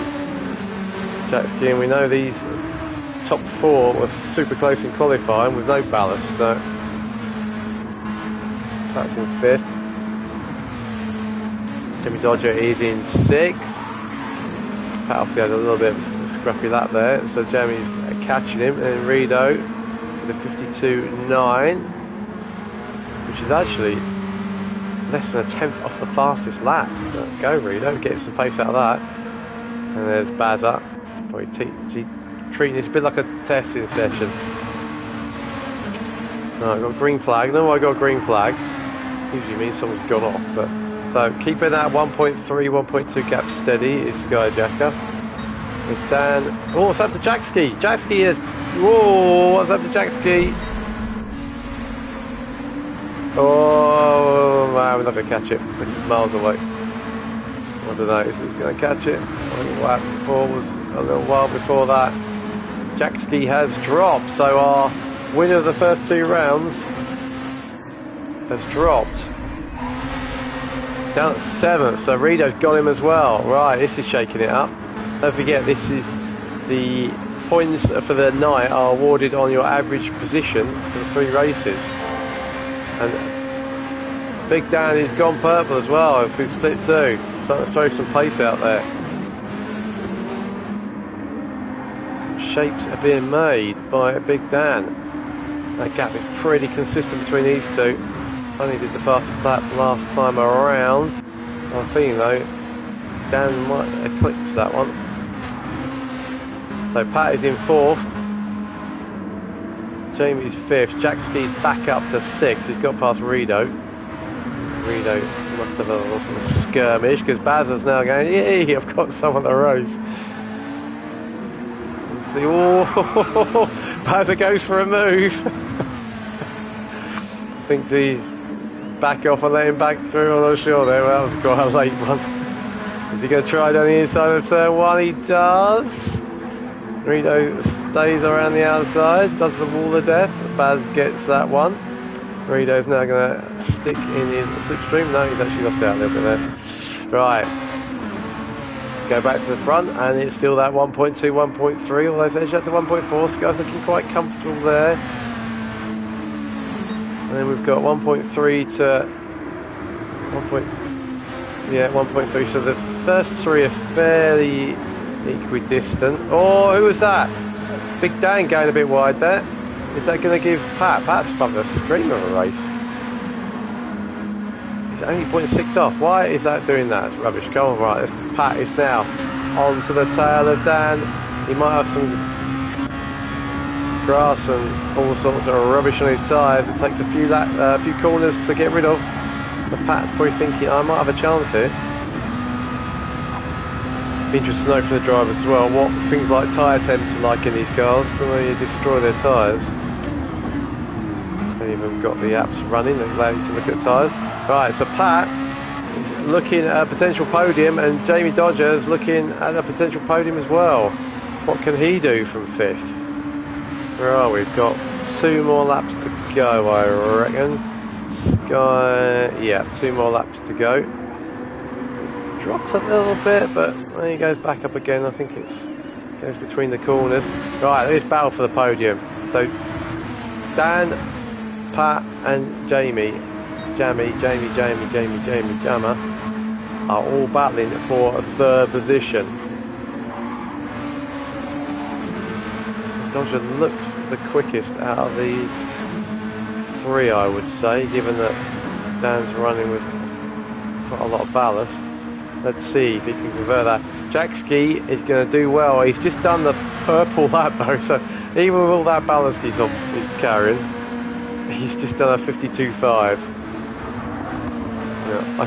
A: Jackski, and we know these top four were super close in qualifying with no ballast, so that's in 5th. Jimmy Dodger is in 6th. Pat obviously had a little bit of a scruffy lap there, so Jamie's catching him, and Rido with a 52.9, which is actually less than a tenth off the fastest lap. So go Rido, get some pace out of that. And there's Bazza, probably treating this a bit like a testing session. No, I've got a green flag. No, I got a green flag. Usually means someone's gone off, but so keeping that 1.3, 1.2 gap steady is Skyjacker. With Dan. Oh, what's up to Jackski? Jackski is. Whoa, what's up to Jackski? Oh man, we're not going to catch it. This is miles away. I don't know, is this going to catch it? A little while before that. Jackski has dropped, so our winner of the first 2 rounds has dropped. Down at 7th, so Rido's got him as well. Right, this is shaking it up. Don't forget, this is the points for the night are awarded on your average position for the 3 races. And Big Dan is gone purple as well through split 2. So let's throw some pace out there. Some shapes are being made by Big Dan. That gap is pretty consistent between these two. Only did the fastest lap last time around. I'm thinking though, Dan might eclipse that one. So Pat is in 4th. Jamie's 5th. Jackski's back up to 6th. He's got past Rido. Rido must have a little skirmish because Bazza's now going, yay, I've got someone on the rows. Let's see, oh, Bazza goes for a move. I think he's back off and let him back through. I'm not sure there. Well, that was quite a late one. Is he going to try down the inside of turn 1? He does. Rido stays around the outside, does the wall of death. Baz gets that one. Rido's now going to stick in his slipstream. No, he's actually lost out a little bit there. Right. Go back to the front, and it's still that 1.2, 1.3. Although it's edged up to 1.4. Sky's looking quite comfortable there. And then we've got 1.3 to 1.3. So the first 3 are fairly equidistant. Oh, who was that? Big Dan going a bit wide there. Is that going to give Pat's fucking a screamer of a race? He's only 0.6 off. Why is that doing that? It's rubbish. Go on, right. Pat is now on to the tail of Dan. He might have some grass and all sorts of rubbish on his tyres. It takes a few corners to get rid of. But Pat's probably thinking, I might have a chance here. Be interested to know from the drivers as well what things like tyre temps are like in these cars. The way you destroy their tyres. They've even got the apps running that allow you to look at tyres. Right, so Pat is looking at a potential podium, and Jamie Dodger is looking at a potential podium as well. What can he do from 5th? Where are we? We've got 2 more laps to go, I reckon. Sky, yeah, 2 more laps to go. Dropped a little bit, but then he goes back up again. I think it goes between the corners. Right, there's battle for the podium. So Dan, Pat, and Jamie Jammer are all battling for a 3rd position. Dodger looks the quickest out of these 3, I would say, given that Dan's running with quite a lot of ballast. Let's see if he can convert that. Jackski is going to do well. He's just done the purple lap though, so even with all that ballast he's carrying, he's just done a 52.5. I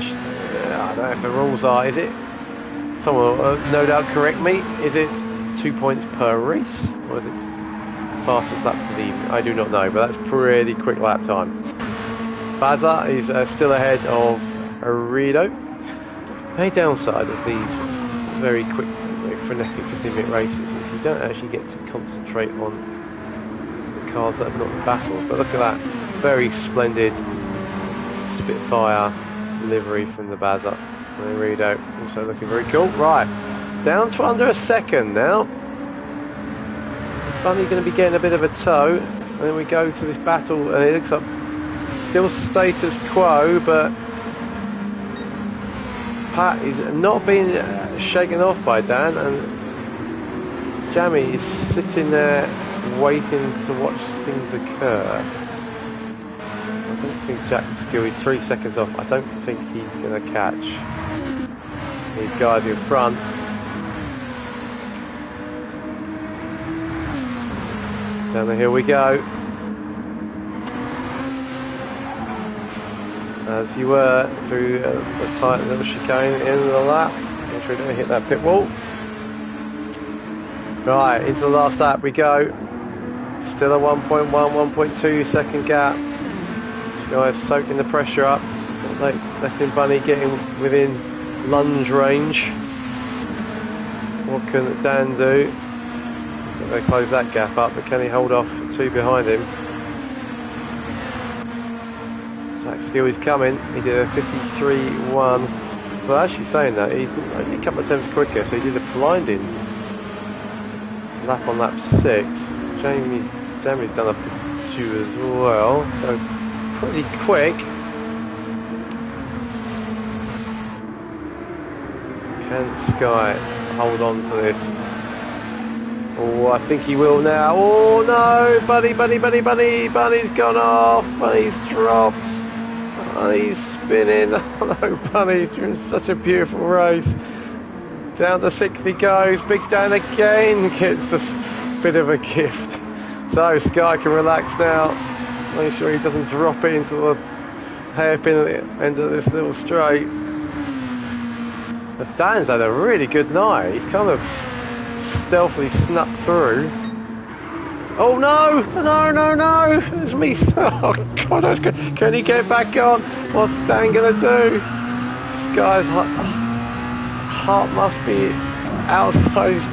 A: don't know if the rules are, is it? Someone will no doubt correct me. Is it 2 points per race? Or is it fastest lap of the evening? I do not know, but that's pretty quick lap time. Bazza is still ahead of Arido. The downside of these very quick, very frenetic 15-minute races is you don't actually get to concentrate on the cars that have not been battled. But look at that, very splendid Spitfire livery from the Bazza. And Arido also looking very cool. Right, down to under a second now. Is Bunny going to be getting a bit of a tow? And then we go to this battle, and it looks like still status quo, but Pat is not being shaken off by Dan, and Jamie is sitting there waiting to watch things occur. I don't think Jack Skill is 3 seconds off. I don't think he's going to catch these guys in front. Down the hill we go. As you were through the tight little chicane at the end of the lap. Make sure you don't hit that pit wall. Right, into the last lap we go. Still a 1.1, 1.2 second gap. This guy's soaking the pressure up. Letting Bunny get in within lunge range. What can Dan do? So they close that gap up, but can he hold off the two behind him? Jack Skill is coming. He did a 53.1. Well, actually saying that, he's only a couple of attempts quicker, so he did a blinding lap on lap 6. Jamie's done a 52 as well, so pretty quick. Can Sky hold on to this? Oh, I think he will now. Oh no, Bunny's gone off, Bunny's dropped, Bunny's spinning. Oh no, Bunny's doing such a beautiful race. Down the 6th he goes. Big Dan again gets a bit of a gift. So Sky can relax now. Make sure he doesn't drop it into the hairpin at the end of this little straight. But Dan's had a really good night. He's kind of stealthily snuck through. Oh no! It's me. Oh god, can he get back on? What's Dan gonna do? This guy's heart must be outside his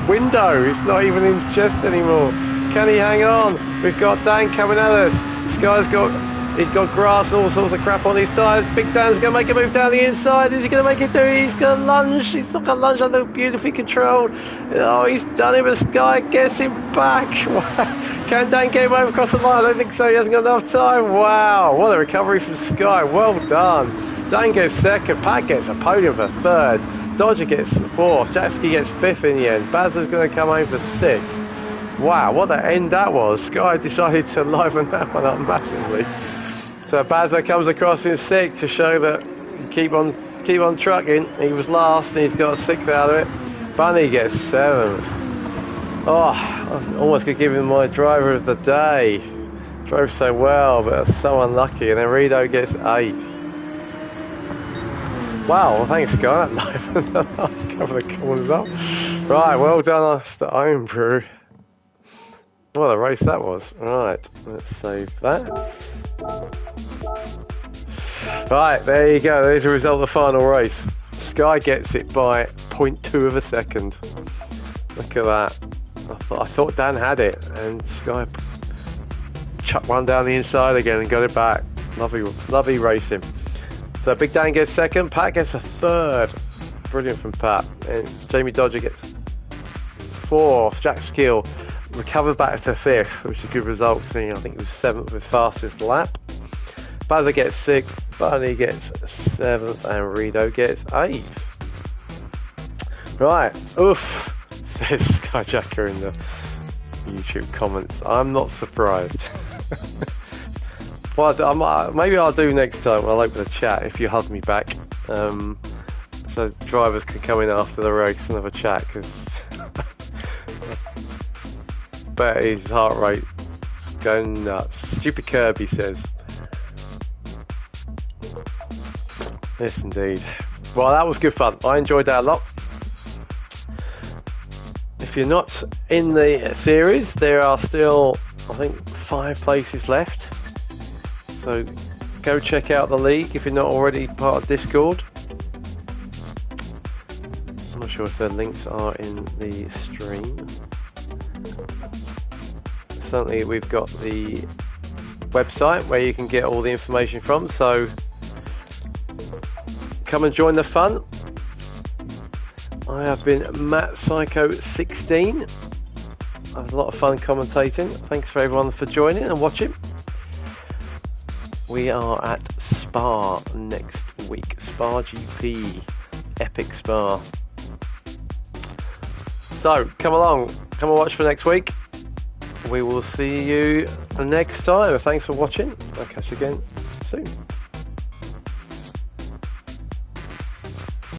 A: window. It's not even in his chest anymore. Can he hang on? We've got Dan coming at us. This guy's he's got grass and all sorts of crap on his tyres. Big Dan's going to make a move down the inside. Is he going to make it do? He's going to lunge. He's not going to lunge. I look beautifully controlled. Oh, he's done it. But Sky gets him back. Can Dan get him over across the line? I don't think so. He hasn't got enough time. Wow, what a recovery from Sky. Well done. Dan gets second. Pat gets a podium for third. Dodger gets fourth. Jackski gets fifth in the end. Bazza's going to come home for sixth. Wow, what an end that was. Sky decided to liven that one up massively. So Bazza comes across in sixth to show that keep on trucking. He was last and he's got a sixth out of it. Bunny gets seventh. Oh, I almost could give him my driver of the day. Drove so well, but so unlucky. And then Rido gets eighth. Wow, well, thanks Sky. That livened the last couple of corners up. Right, well done us to Homebrew. What a race that was. Right, let's save that. Right, there you go. There's the result of the final race. Sky gets it by 0.2 of a second. Look at that. I thought Dan had it, and Sky chucked one down the inside again and got it back. Lovely racing. So Big Dan gets second. Pat gets a third. Brilliant from Pat. And Jamie Dodger gets fourth. Jack Skill recovered back to fifth, which is a good result, seeing I think it was seventh with fastest lap. Bazza gets sixth, Bunny gets seventh, and Rido gets eighth. Right, oof, says Skyjacker in the YouTube comments. I'm not surprised. Well, maybe I'll do next time when I'll open the chat if you hug me back, so drivers can come in after the race and have a chat, because bet his heart rate is going nuts. Stupid Kirby says. Yes, indeed. Well, that was good fun. I enjoyed that a lot. if you're not in the series, there are still, I think, 5 places left. So go check out the league if you're not already part of Discord. I'm not sure if the links are in the stream. Certainly we've got the website where you can get all the information from, so come and join the fun. I have been Matt Psycho 16. I had a lot of fun commentating. Thanks for everyone for joining and watching. We are at Spa next week. Spa GP, Epic Spa. So come along, come and watch for next week. We will see you next time. Thanks for watching. I'll catch you again soon.